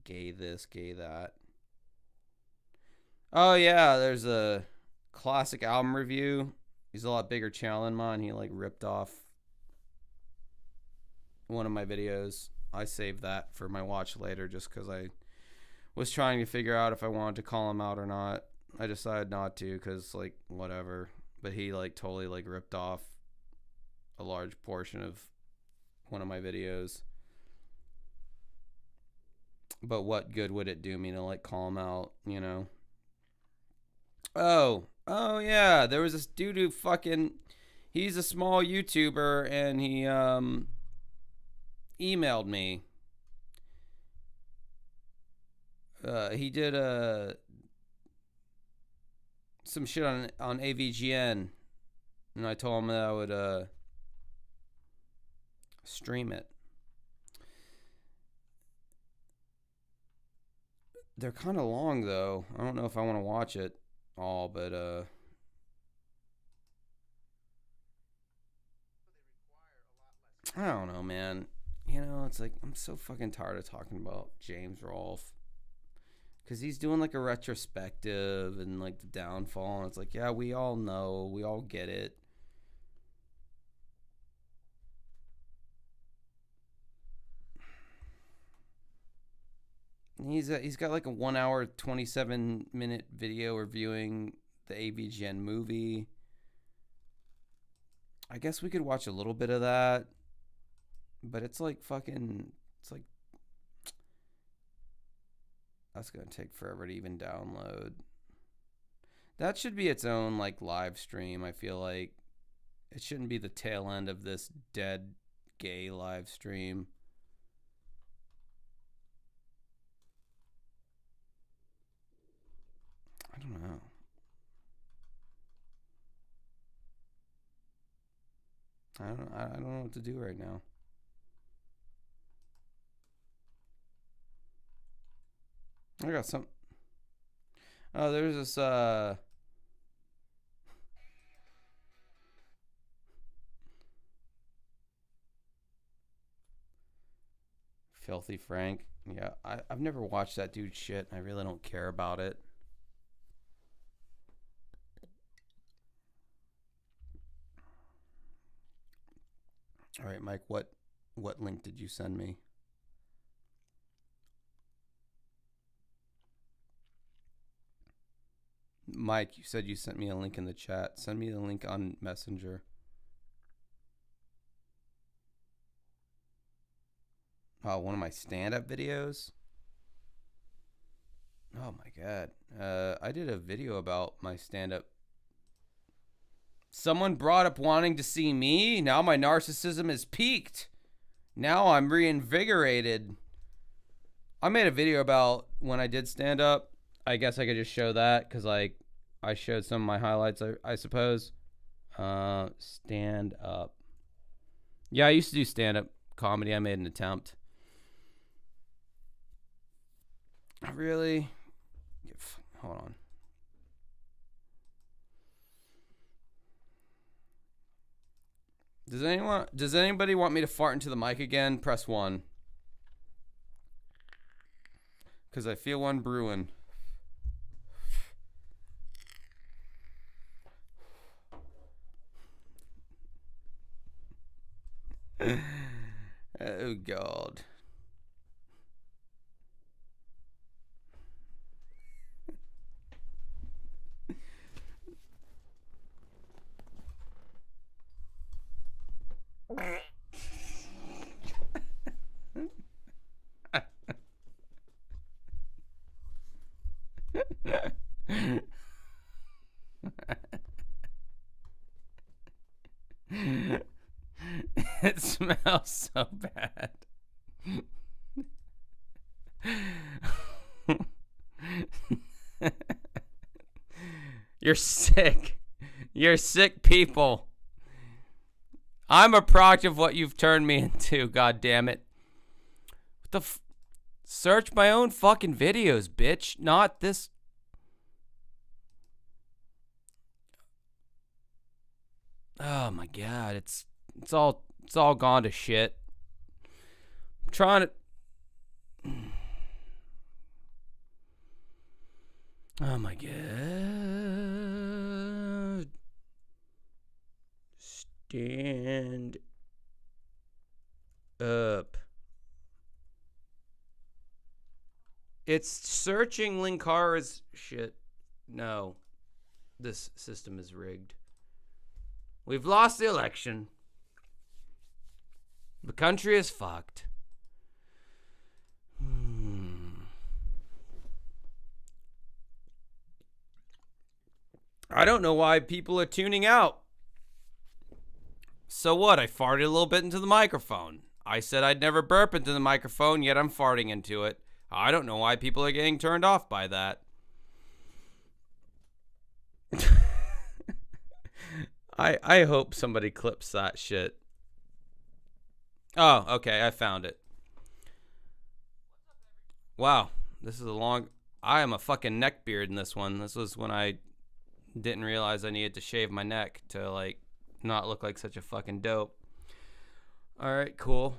gay this, gay that. Oh yeah, there's a classic album review. He's a lot bigger channel than mine. He like ripped off one of my videos. I saved that for my watch later just because I was trying to figure out if I wanted to call him out or not. I decided not to because like whatever. But he like totally like ripped off a large portion of one of my videos. But what good would it do me to like call him out, you know? Oh yeah, there was this dude who fucking, he's a small YouTuber and he emailed me. He did some shit on AVGN and I told him that I would stream it. They're kind of long though. I don't know if I want to watch it all, but I don't know, man. You know, it's like I'm so fucking tired of talking about James Rolfe because he's doing like a retrospective and like the downfall, and it's like, yeah, we all know, we all get it. He's got like a 1 hour 27-minute video reviewing the AVGN movie. I guess we could watch a little bit of that, but it's like that's gonna take forever to even download. That should be its own like live stream. I feel like it shouldn't be the tail end of this dead gay live stream. I don't know. I don't know what to do right now. I got some. Oh, there's this Filthy Frank. Yeah, I've never watched that dude's shit. I really don't care about it. All right, Mike, what link did you send me? Mike, you said you sent me a link in the chat. Send me the link on Messenger. Oh, one of my stand-up videos? Oh my god. I did a video about my stand-up. Someone brought up wanting to see me. Now my narcissism is peaked. Now I'm reinvigorated. I made a video about when I did stand-up. I guess I could just show that because like I showed some of my highlights, I suppose. Stand-up. Yeah, I used to do stand-up comedy. I made an attempt. Really? Hold on. Does anybody want me to fart into the mic again? Press 1. Because I feel one brewing. Oh, God. It smells so bad. You're sick. You're sick people. I'm a product of what you've turned me into, god damn it. What the search my own fucking videos, bitch. Not this. Oh my god, it's all gone to shit. I'm trying to. Oh my god. Stand up. It's searching Linkara's shit. No. This system is rigged. We've lost the election. The country is fucked. I don't know why people are tuning out. So what? I farted a little bit into the microphone. I said I'd never burp into the microphone, yet I'm farting into it. I don't know why people are getting turned off by that. I hope somebody clips that shit. Oh, okay, I found it. Wow, this is a long... I am a fucking neck beard in this one. This was when I didn't realize I needed to shave my neck to, like, not look like such a fucking dope. Alright, cool.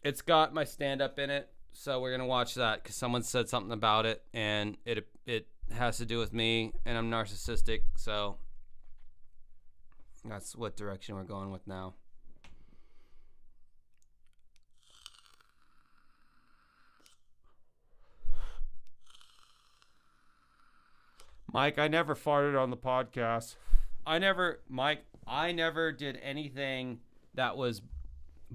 It's got my stand-up in it, so we're gonna watch that, because someone said something about it, and it has to do with me, and I'm narcissistic, so... that's what direction we're going with now. Mike, I never farted on the podcast. Mike, I never did anything that was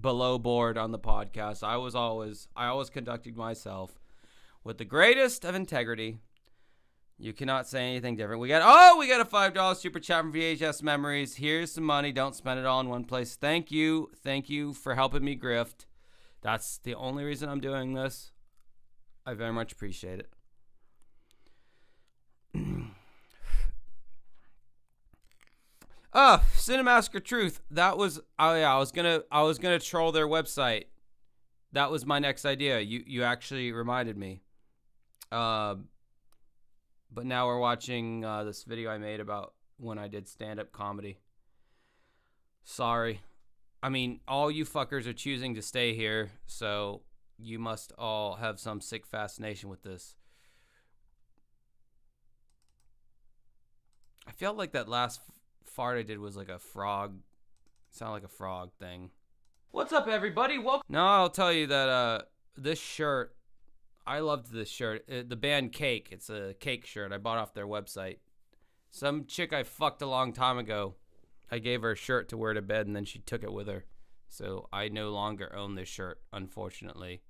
below board on the podcast. I always conducted myself with the greatest of integrity. You cannot say anything different. We got a $5 super chat from VHS Memories. Here's some money. Don't spend it all in one place. Thank you for helping me grift. That's the only reason I'm doing this. I very much appreciate it. Cinemassacre Truth. That was I was gonna troll their website. That was my next idea. You actually reminded me. But now we're watching this video I made about when I did stand-up comedy. Sorry. I mean, all you fuckers are choosing to stay here, so you must all have some sick fascination with this. I felt like that last fart I did was like a frog. Sounded like a frog thing. What's up, everybody? Welcome. No, I'll tell you that this shirt, I loved this shirt. The band Cake. It's a Cake shirt. I bought off their website. Some chick I fucked a long time ago. I gave her a shirt to wear to bed, and then she took it with her. So I no longer own this shirt, unfortunately.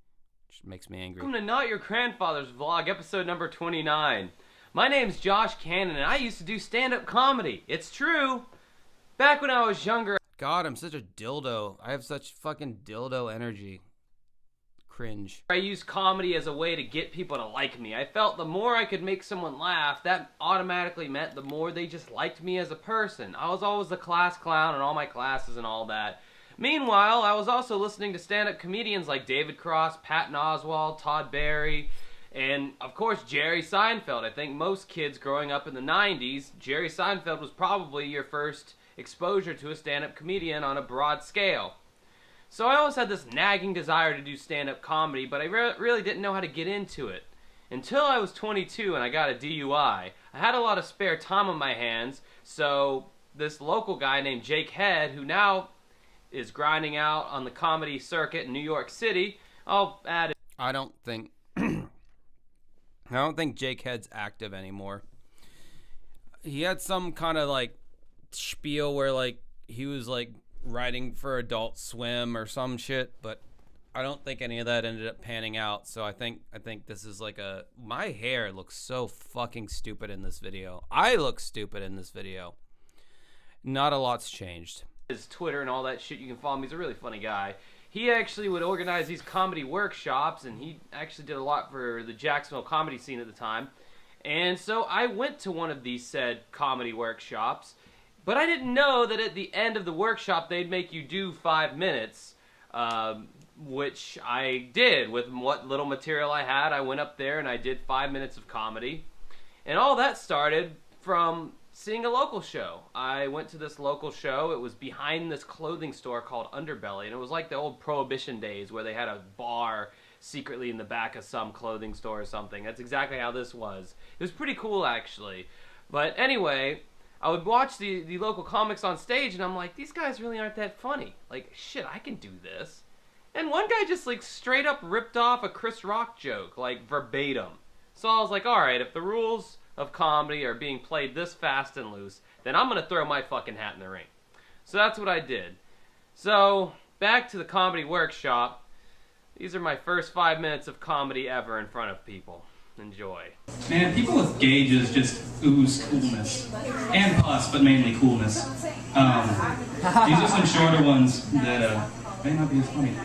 Which makes me angry. Welcome to Not Your Grandfather's Vlog, episode number 29. My name's Josh Cannon, and I used to do stand-up comedy. It's true. Back when I was younger. God, I'm such a dildo. I have such fucking dildo energy. Cringe. I used comedy as a way to get people to like me. I felt the more I could make someone laugh, that automatically meant the more they just liked me as a person. I was always the class clown in all my classes and all that. Meanwhile, I was also listening to stand-up comedians like David Cross, Patton Oswalt, Todd Barry, and of course Jerry Seinfeld. I think most kids growing up in the 90s, Jerry Seinfeld was probably your first exposure to a stand-up comedian on a broad scale. So I always had this nagging desire to do stand-up comedy, but I really didn't know how to get into it. Until I was 22 and I got a DUI. I had a lot of spare time on my hands, so this local guy named Jake Head, who now is grinding out on the comedy circuit in New York City, I'll add it. I don't think Jake Head's active anymore. He had some kind of like spiel where like he was like writing for Adult Swim or some shit, but I don't think any of that ended up panning out. So I think this is like my hair looks so fucking stupid in this video. I look stupid in this video. Not a lot's changed. His Twitter and all that shit, you can follow him. He's a really funny guy. He actually would organize these comedy workshops, and he actually did a lot for the Jacksonville comedy scene at the time. And so I went to one of these said comedy workshops, but I didn't know that at the end of the workshop they'd make you do 5 minutes, which I did with what little material I had. I went up there and I did 5 minutes of comedy. And all that started from seeing a local show. I went to this local show. It was behind this clothing store called Underbelly, and it was like the old Prohibition days where they had a bar secretly in the back of some clothing store or something. That's exactly how this was. It was pretty cool, actually. But anyway, I would watch the local comics on stage, and I'm like, these guys really aren't that funny. Like, shit, I can do this. And one guy just, like, straight up ripped off a Chris Rock joke, like, verbatim. So I was like, alright, if the rules of comedy are being played this fast and loose, then I'm gonna throw my fucking hat in the ring. So that's what I did. So, back to the comedy workshop. These are my first 5 minutes of comedy ever in front of people. Enjoy. Man, people with gauges just ooze coolness. And pus, but mainly coolness. These are some shorter ones that may not be as funny.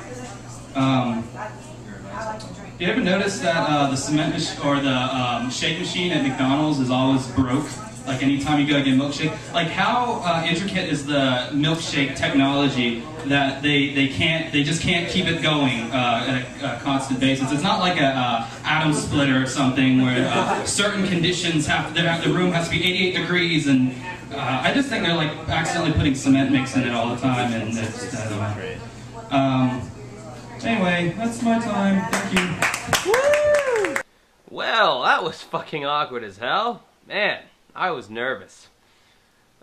You ever notice that the cement or the shake machine at McDonald's is always broke? Like anytime you go to get a milkshake? Like how intricate is the milkshake technology that they just can't keep it going at a constant basis? It's not like a atom splitter or something where certain conditions the room has to be 88 degrees and I just think they're like accidentally putting cement mix in it all the time and it's anyway, that's my time. Thank you. Woo! Well, that was fucking awkward as hell. Man, I was nervous.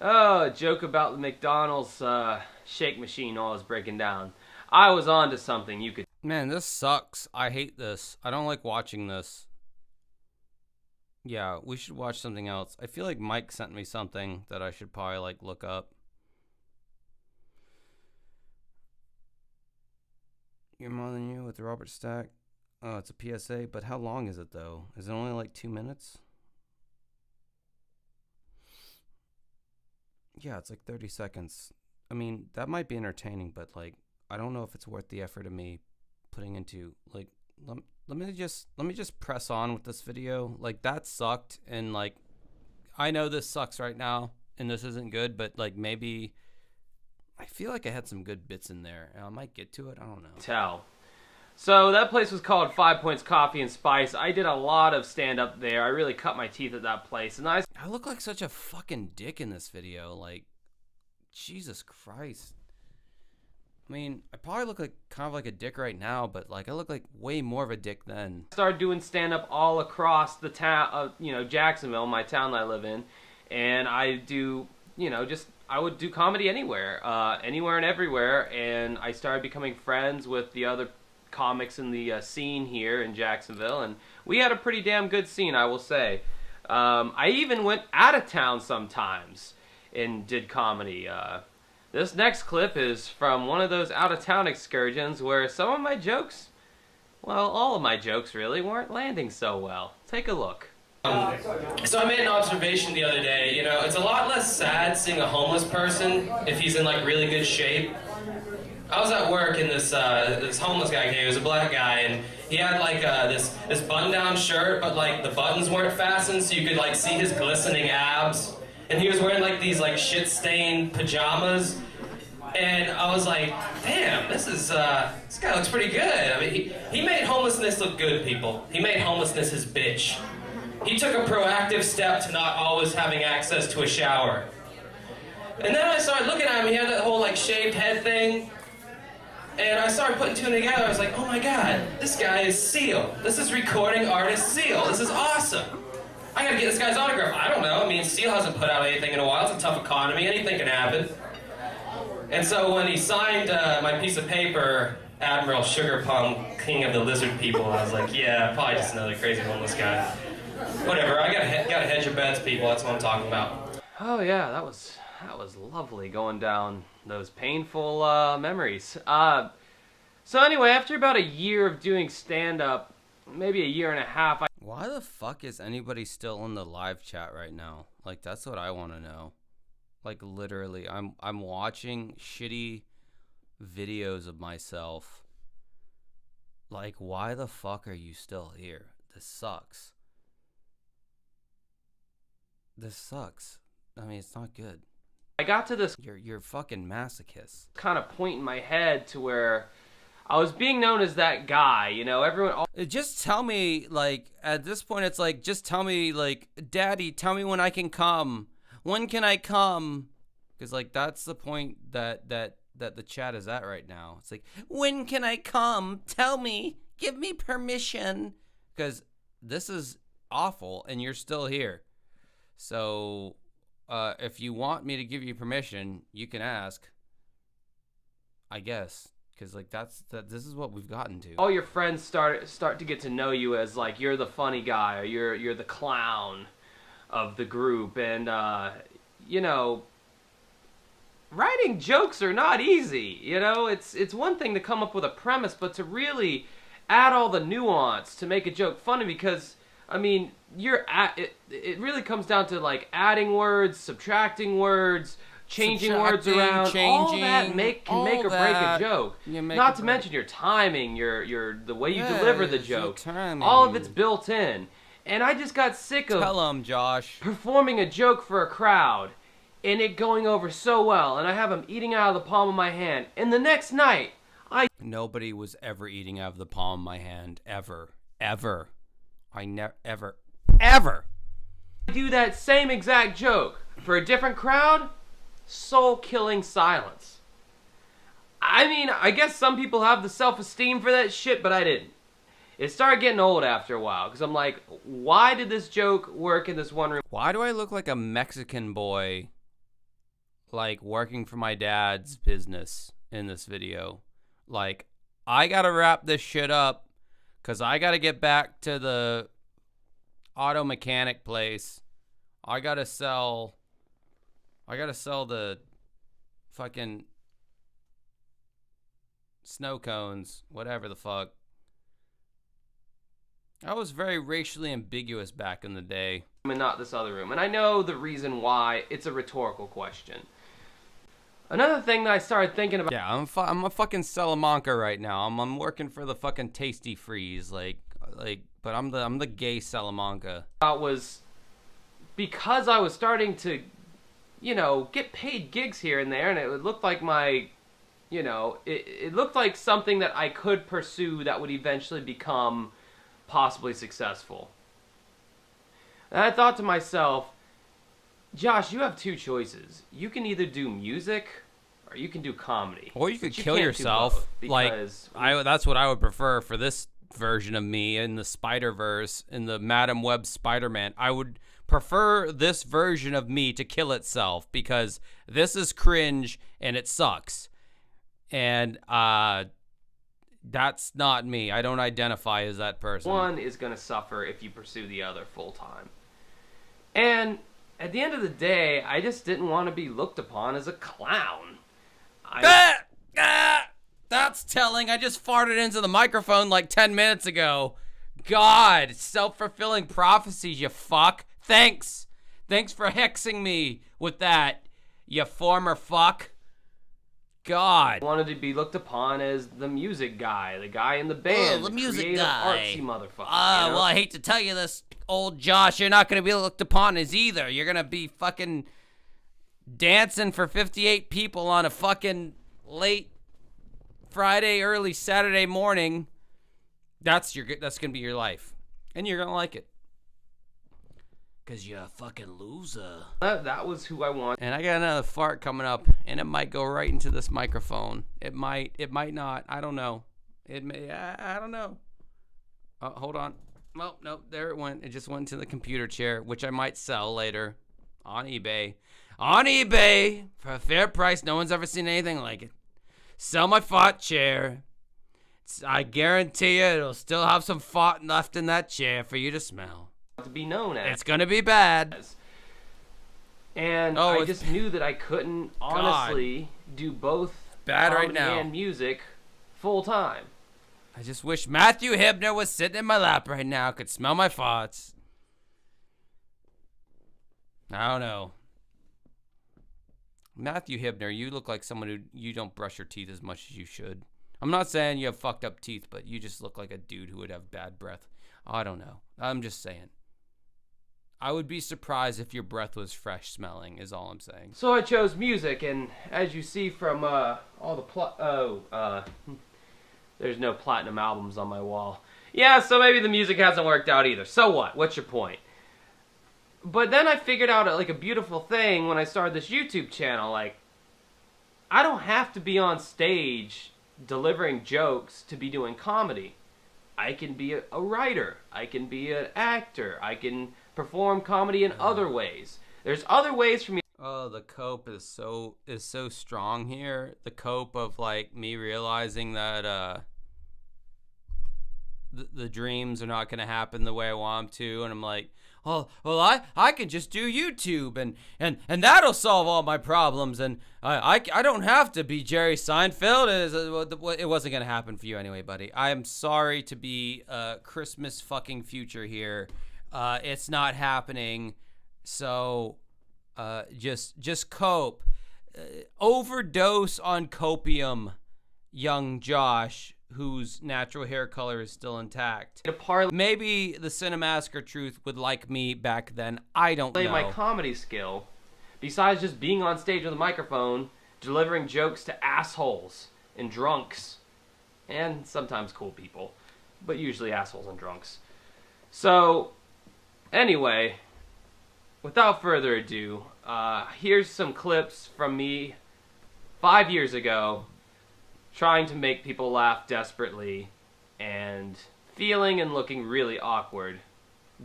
Oh, a joke about the McDonald's shake machine all is breaking down. I was on to something you could... Man, this sucks. I hate this. I don't like watching this. Yeah, we should watch something else. I feel like Mike sent me something that I should probably like look up. You're More Than You with Robert Stack. Oh, it's a PSA, but how long is it though? Is it only like 2 minutes? Yeah, it's like 30 seconds. I mean, that might be entertaining, but like, I don't know if it's worth the effort of me putting into like, let me just press on with this video. Like, that sucked, and like, I know this sucks right now, and this isn't good, but like, maybe I feel like I had some good bits in there, and I might get to it. I don't know. So that place was called 5 Points Coffee and Spice. I did a lot of stand-up there. I really cut my teeth at that place. And I look like such a fucking dick in this video. Like, Jesus Christ. I mean, I probably look like kind of like a dick right now, but like I look like way more of a dick then. started doing stand-up all across the town of, Jacksonville, my town that I live in. And I do, I would do comedy anywhere, anywhere and everywhere. And I started becoming friends with the other comics in the scene here in Jacksonville, and we had a pretty damn good scene, I will say. I even went out of town sometimes and did comedy. This next clip is from one of those out-of-town excursions where some of my jokes, well, all of my jokes really, weren't landing so well. Take a look. So I made an observation the other day, it's a lot less sad seeing a homeless person if he's in like really good shape. I was at work and this homeless guy came. He was a black guy, and he had like this button-down shirt, but like the buttons weren't fastened, so you could like see his glistening abs. And he was wearing like these like shit-stained pajamas, and I was like, damn, this guy looks pretty good. I mean, he made homelessness look good, people. He made homelessness his bitch. He took a proactive step to not always having access to a shower. And then I started looking at him. He had that whole like shaved head thing. And I started putting two together. I was like, oh my God, this guy is Seal. This is recording artist Seal. This is awesome. I gotta get this guy's autograph. I don't know. I mean, Seal hasn't put out anything in a while. It's a tough economy. Anything can happen. And so when he signed my piece of paper, Admiral Sugarpalm, King of the Lizard People, I was like, yeah, probably just another crazy homeless guy. Whatever. I gotta hedge your bets, people. That's what I'm talking about. Oh yeah, that was lovely going down those painful memories. So anyway, after about a year of doing stand-up, maybe a year and a half, Why the fuck is anybody still in the live chat right now? Like, that's what I want to know. Like, literally, I'm watching shitty videos of myself. Like, why the fuck are you still here? This sucks. This sucks. I mean, it's not good. I got to this You're fucking masochist. kind of point in my head to where I was being known as that guy, everyone... Just tell me, like, at this point, it's like, just tell me, like, Daddy, tell me when I can come. When can I come? Because, like, that's the point that the chat is at right now. It's like, when can I come? Tell me. Give me permission. Because this is awful, and you're still here. So, if you want me to give you permission, you can ask. I guess. Because, like, this is what we've gotten to. All your friends start to get to know you as, like, you're the funny guy, or you're the clown of the group. And, writing jokes are not easy, It's one thing to come up with a premise, but to really add all the nuance to make a joke funny, because, I mean, it really comes down to, like, adding words, subtracting words, changing words around, all that can make or break a joke. Not to mention your timing, the way you deliver the joke. All of it's built in. And I just got sick of Tell him, Josh. performing a joke for a crowd and it going over so well, and I have them eating out of the palm of my hand. And the next night, Nobody was ever eating out of the palm of my hand, ever. Ever. I never, ever. do that same exact joke for a different crowd. Soul-killing silence. I mean, I guess some people have the self-esteem for that shit, but I didn't. It started getting old after a while, because I'm like, why did this joke work in this one room? Why do I look like a Mexican boy, like, working for my dad's business in this video? Like, I gotta wrap this shit up, because I gotta get back to the auto mechanic place. I gotta sell the fucking snow cones, whatever the fuck. I was very racially ambiguous back in the day. And not this other room. And I know the reason why. It's a rhetorical question. Another thing that I started thinking about... Yeah, I'm a fucking Salamanca right now. I'm working for the fucking Tasty Freeze, but I'm the gay Salamanca. Was because I was starting to, you know, get paid gigs here and there, and it looked like my, you know, it looked like something that I could pursue that would eventually become possibly successful. And I thought to myself, Josh, you have two choices. You can either do music or you can do comedy. Or you could kill yourself. That's what I would prefer for this version of me in the Spider-Verse, in the Madam Web Spider-Man. I would prefer this version of me to kill itself because this is cringe and it sucks. And that's not me. I don't identify as that person. One is going to suffer if you pursue the other full time. And at the end of the day, I just didn't want to be looked upon as a clown. That's telling. I just farted into the microphone like 10 minutes ago. God, self-fulfilling prophecies, you fuck. Thanks. Thanks for hexing me with that, you former fuck. God. I wanted to be looked upon as the music guy, the guy in the band, the music creative, guy. artsy motherfucker. You know? Well, I hate to tell you this, old Josh, you're not going to be looked upon as either. You're going to be fucking dancing for 58 people on a fucking late Friday, early Saturday morning. That's going to be your life. And you're going to like it. Because you're a fucking loser. That was who I want. And I got another fart coming up, and it might go right into this microphone. It might not. I don't know. It may. I don't know. Hold on. Well, no, there it went. It just went to the computer chair, which I might sell later on eBay. On eBay for a fair price. No one's ever seen anything like it. Sell my fart chair. I guarantee you it'll still have some fart left in that chair for you to smell. To be known as. It's gonna be bad. And I just knew that I couldn't honestly do both bad right comedy now and music full time. I just wish Matthew Hibner was sitting in my lap right now, could smell my farts. I don't know. Matthew Hibner, you look like someone who you don't brush your teeth as much as you should. I'm not saying you have fucked up teeth, but you just look like a dude who would have bad breath. I don't know. I'm just saying. I would be surprised if your breath was fresh smelling, is all I'm saying. So I chose music, and as you see from all the there's no platinum albums on my wall. Yeah, so maybe the music hasn't worked out either. So what? What's your point? But then I figured out like a beautiful thing when I started this YouTube channel. Like, I don't have to be on stage delivering jokes to be doing comedy. I can be a writer. I can be an actor. I can perform comedy in other ways. There's other ways for me. Oh, the cope is so strong here. The cope of like me realizing that the dreams are not going to happen the way I want them to, and I'm like, oh, well, I can just do YouTube and that'll solve all my problems, and I don't have to be Jerry Seinfeld. It wasn't going to happen for you anyway, buddy. I am sorry to be Christmas fucking future here. It's not happening. So just cope. Overdose on copium, young Josh, whose natural hair color is still intact. Maybe the Cinemassacre Truth would like me back then. I don't know. My comedy skill, besides just being on stage with a microphone, delivering jokes to assholes and drunks, and sometimes cool people, but usually assholes and drunks. So, anyway, without further ado, here's some clips from me 5 years ago, trying to make people laugh desperately and feeling and looking really awkward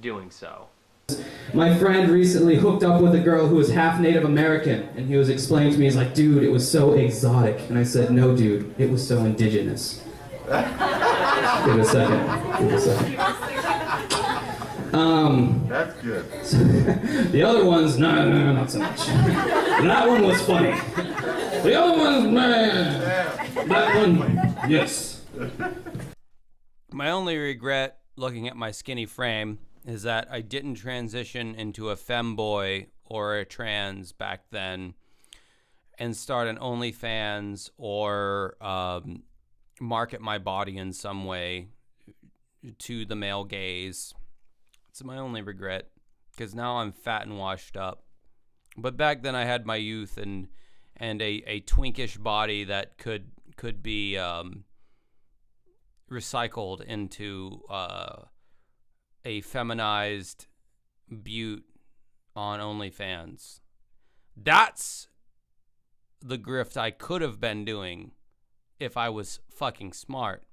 doing so. My friend recently hooked up with a girl who was half Native American, and he was explaining to me, he's like, dude, it was so exotic. And I said, no, dude, it was so indigenous. Give it a second. That's good. The other ones, no, not so much. That one was funny. The other one, man. That one, yes. My only regret looking at my skinny frame is that I didn't transition into a femboy or a trans back then and start an OnlyFans or market my body in some way to the male gaze. It's my only regret, because now I'm fat and washed up. But back then I had my youth and a twinkish body that could be recycled into a feminized beaut on OnlyFans. That's the grift I could have been doing if I was fucking smart.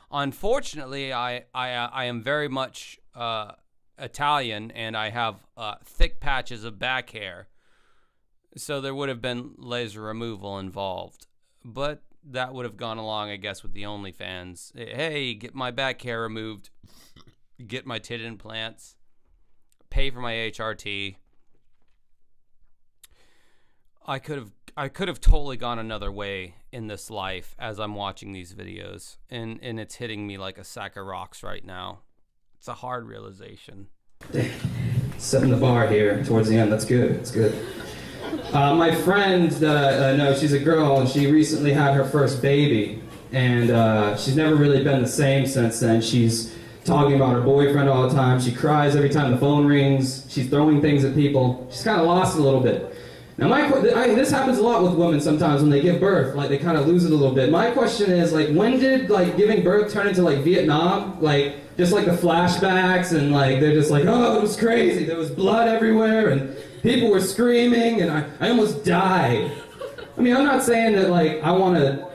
Unfortunately, I am very much Italian, and I have thick patches of back hair, so there would have been laser removal involved. But that would have gone along, I guess, with the OnlyFans. Hey, get my back hair removed, get my tit implants, pay for my HRT. I could have totally gone another way in this life as I'm watching these videos, and it's hitting me like a sack of rocks right now. It's a hard realization. Setting the bar here towards the end. That's good. That's good. My friend that I know, she's a girl, and she recently had her first baby, and she's never really been the same since then. She's talking about her boyfriend all the time. She cries every time the phone rings. She's throwing things at people. She's kind of lost a little bit. Now, this happens a lot with women sometimes when they give birth. Like, they kind of lose it a little bit. My question is, like, when did, like, giving birth turn into, like, Vietnam? Like, just, like, the flashbacks, and, like, they're just like, oh, it was crazy. There was blood everywhere, and people were screaming, and I almost died. I mean, I'm not saying that, like, I want to,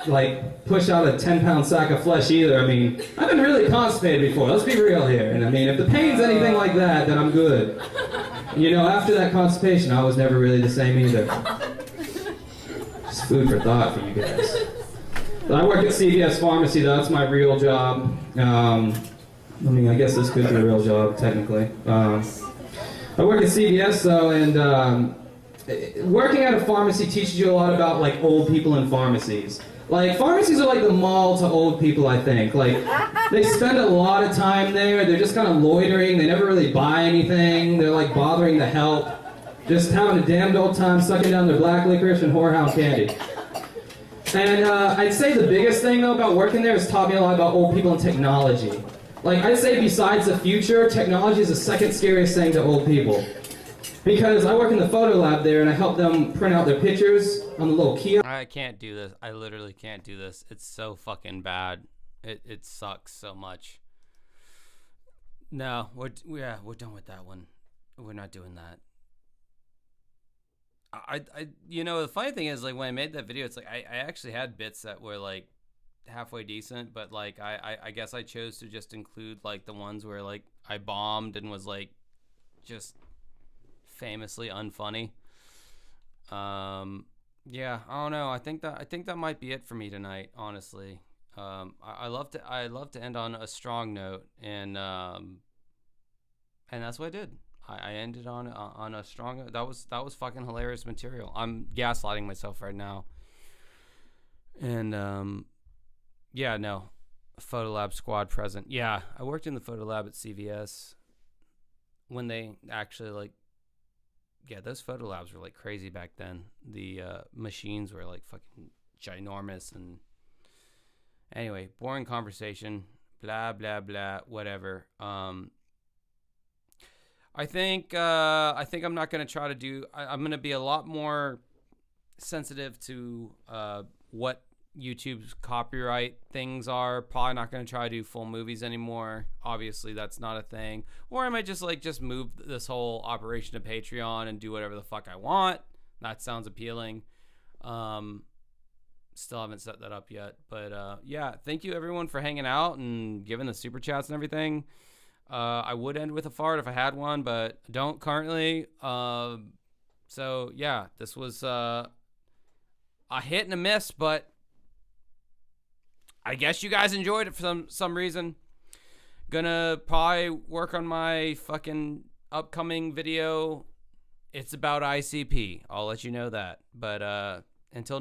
like, push out a 10-pound sack of flesh either. I mean, I've been really constipated before. Let's be real here. And, I mean, if the pain's anything like that, then I'm good. You know, after that constipation, I was never really the same either. Just food for thought for you guys. But I work at CVS Pharmacy, though. That's my real job. I mean, I guess this could be a real job, technically. I work at CVS, though, and working at a pharmacy teaches you a lot about, like, old people in pharmacies. Like, pharmacies are like the mall to old people, I think. Like, they spend a lot of time there. They're just kind of loitering. They never really buy anything. They're, like, bothering to help. Just having a damned old time sucking down their black licorice and whorehound candy. And I'd say the biggest thing, though, about working there is taught me a lot about old people and technology. Like, I'd say besides the future, technology is the second scariest thing to old people. Because I work in the photo lab there, and I help them print out their pictures on the little kiosk. I can't do this. I literally can't do this. It's so fucking bad. It sucks so much. No, we're done with that one. We're not doing that. I you know, the funny thing is, like, when I made that video, it's like I actually had bits that were like halfway decent, but like I guess I chose to just include like the ones where like I bombed and was like just famously unfunny. Yeah, I don't know. I think that might be it for me tonight, honestly. I love to end on a strong note, and that's what I did. I ended on a strong. That was fucking hilarious material. I'm gaslighting myself right now. And yeah, no, Photo Lab squad present. Yeah, I worked in the photo lab at CVS when they actually like. Yeah, those photo labs were like crazy back then. The machines were like fucking ginormous. And anyway, boring conversation. Blah blah blah. Whatever. I think I'm not gonna try to do. I'm gonna be a lot more sensitive to what YouTube's copyright things are. Probably not gonna try to do full movies anymore. Obviously, that's not a thing. Or I might just move this whole operation to Patreon and do whatever the fuck I want. That sounds appealing. Still haven't set that up yet. But yeah, thank you everyone for hanging out and giving the super chats and everything. I would end with a fart if I had one, but I don't currently. So yeah, this was a hit and a miss, but I guess you guys enjoyed it for some reason. Gonna probably work on my fucking upcoming video. It's about ICP. I'll let you know that. But until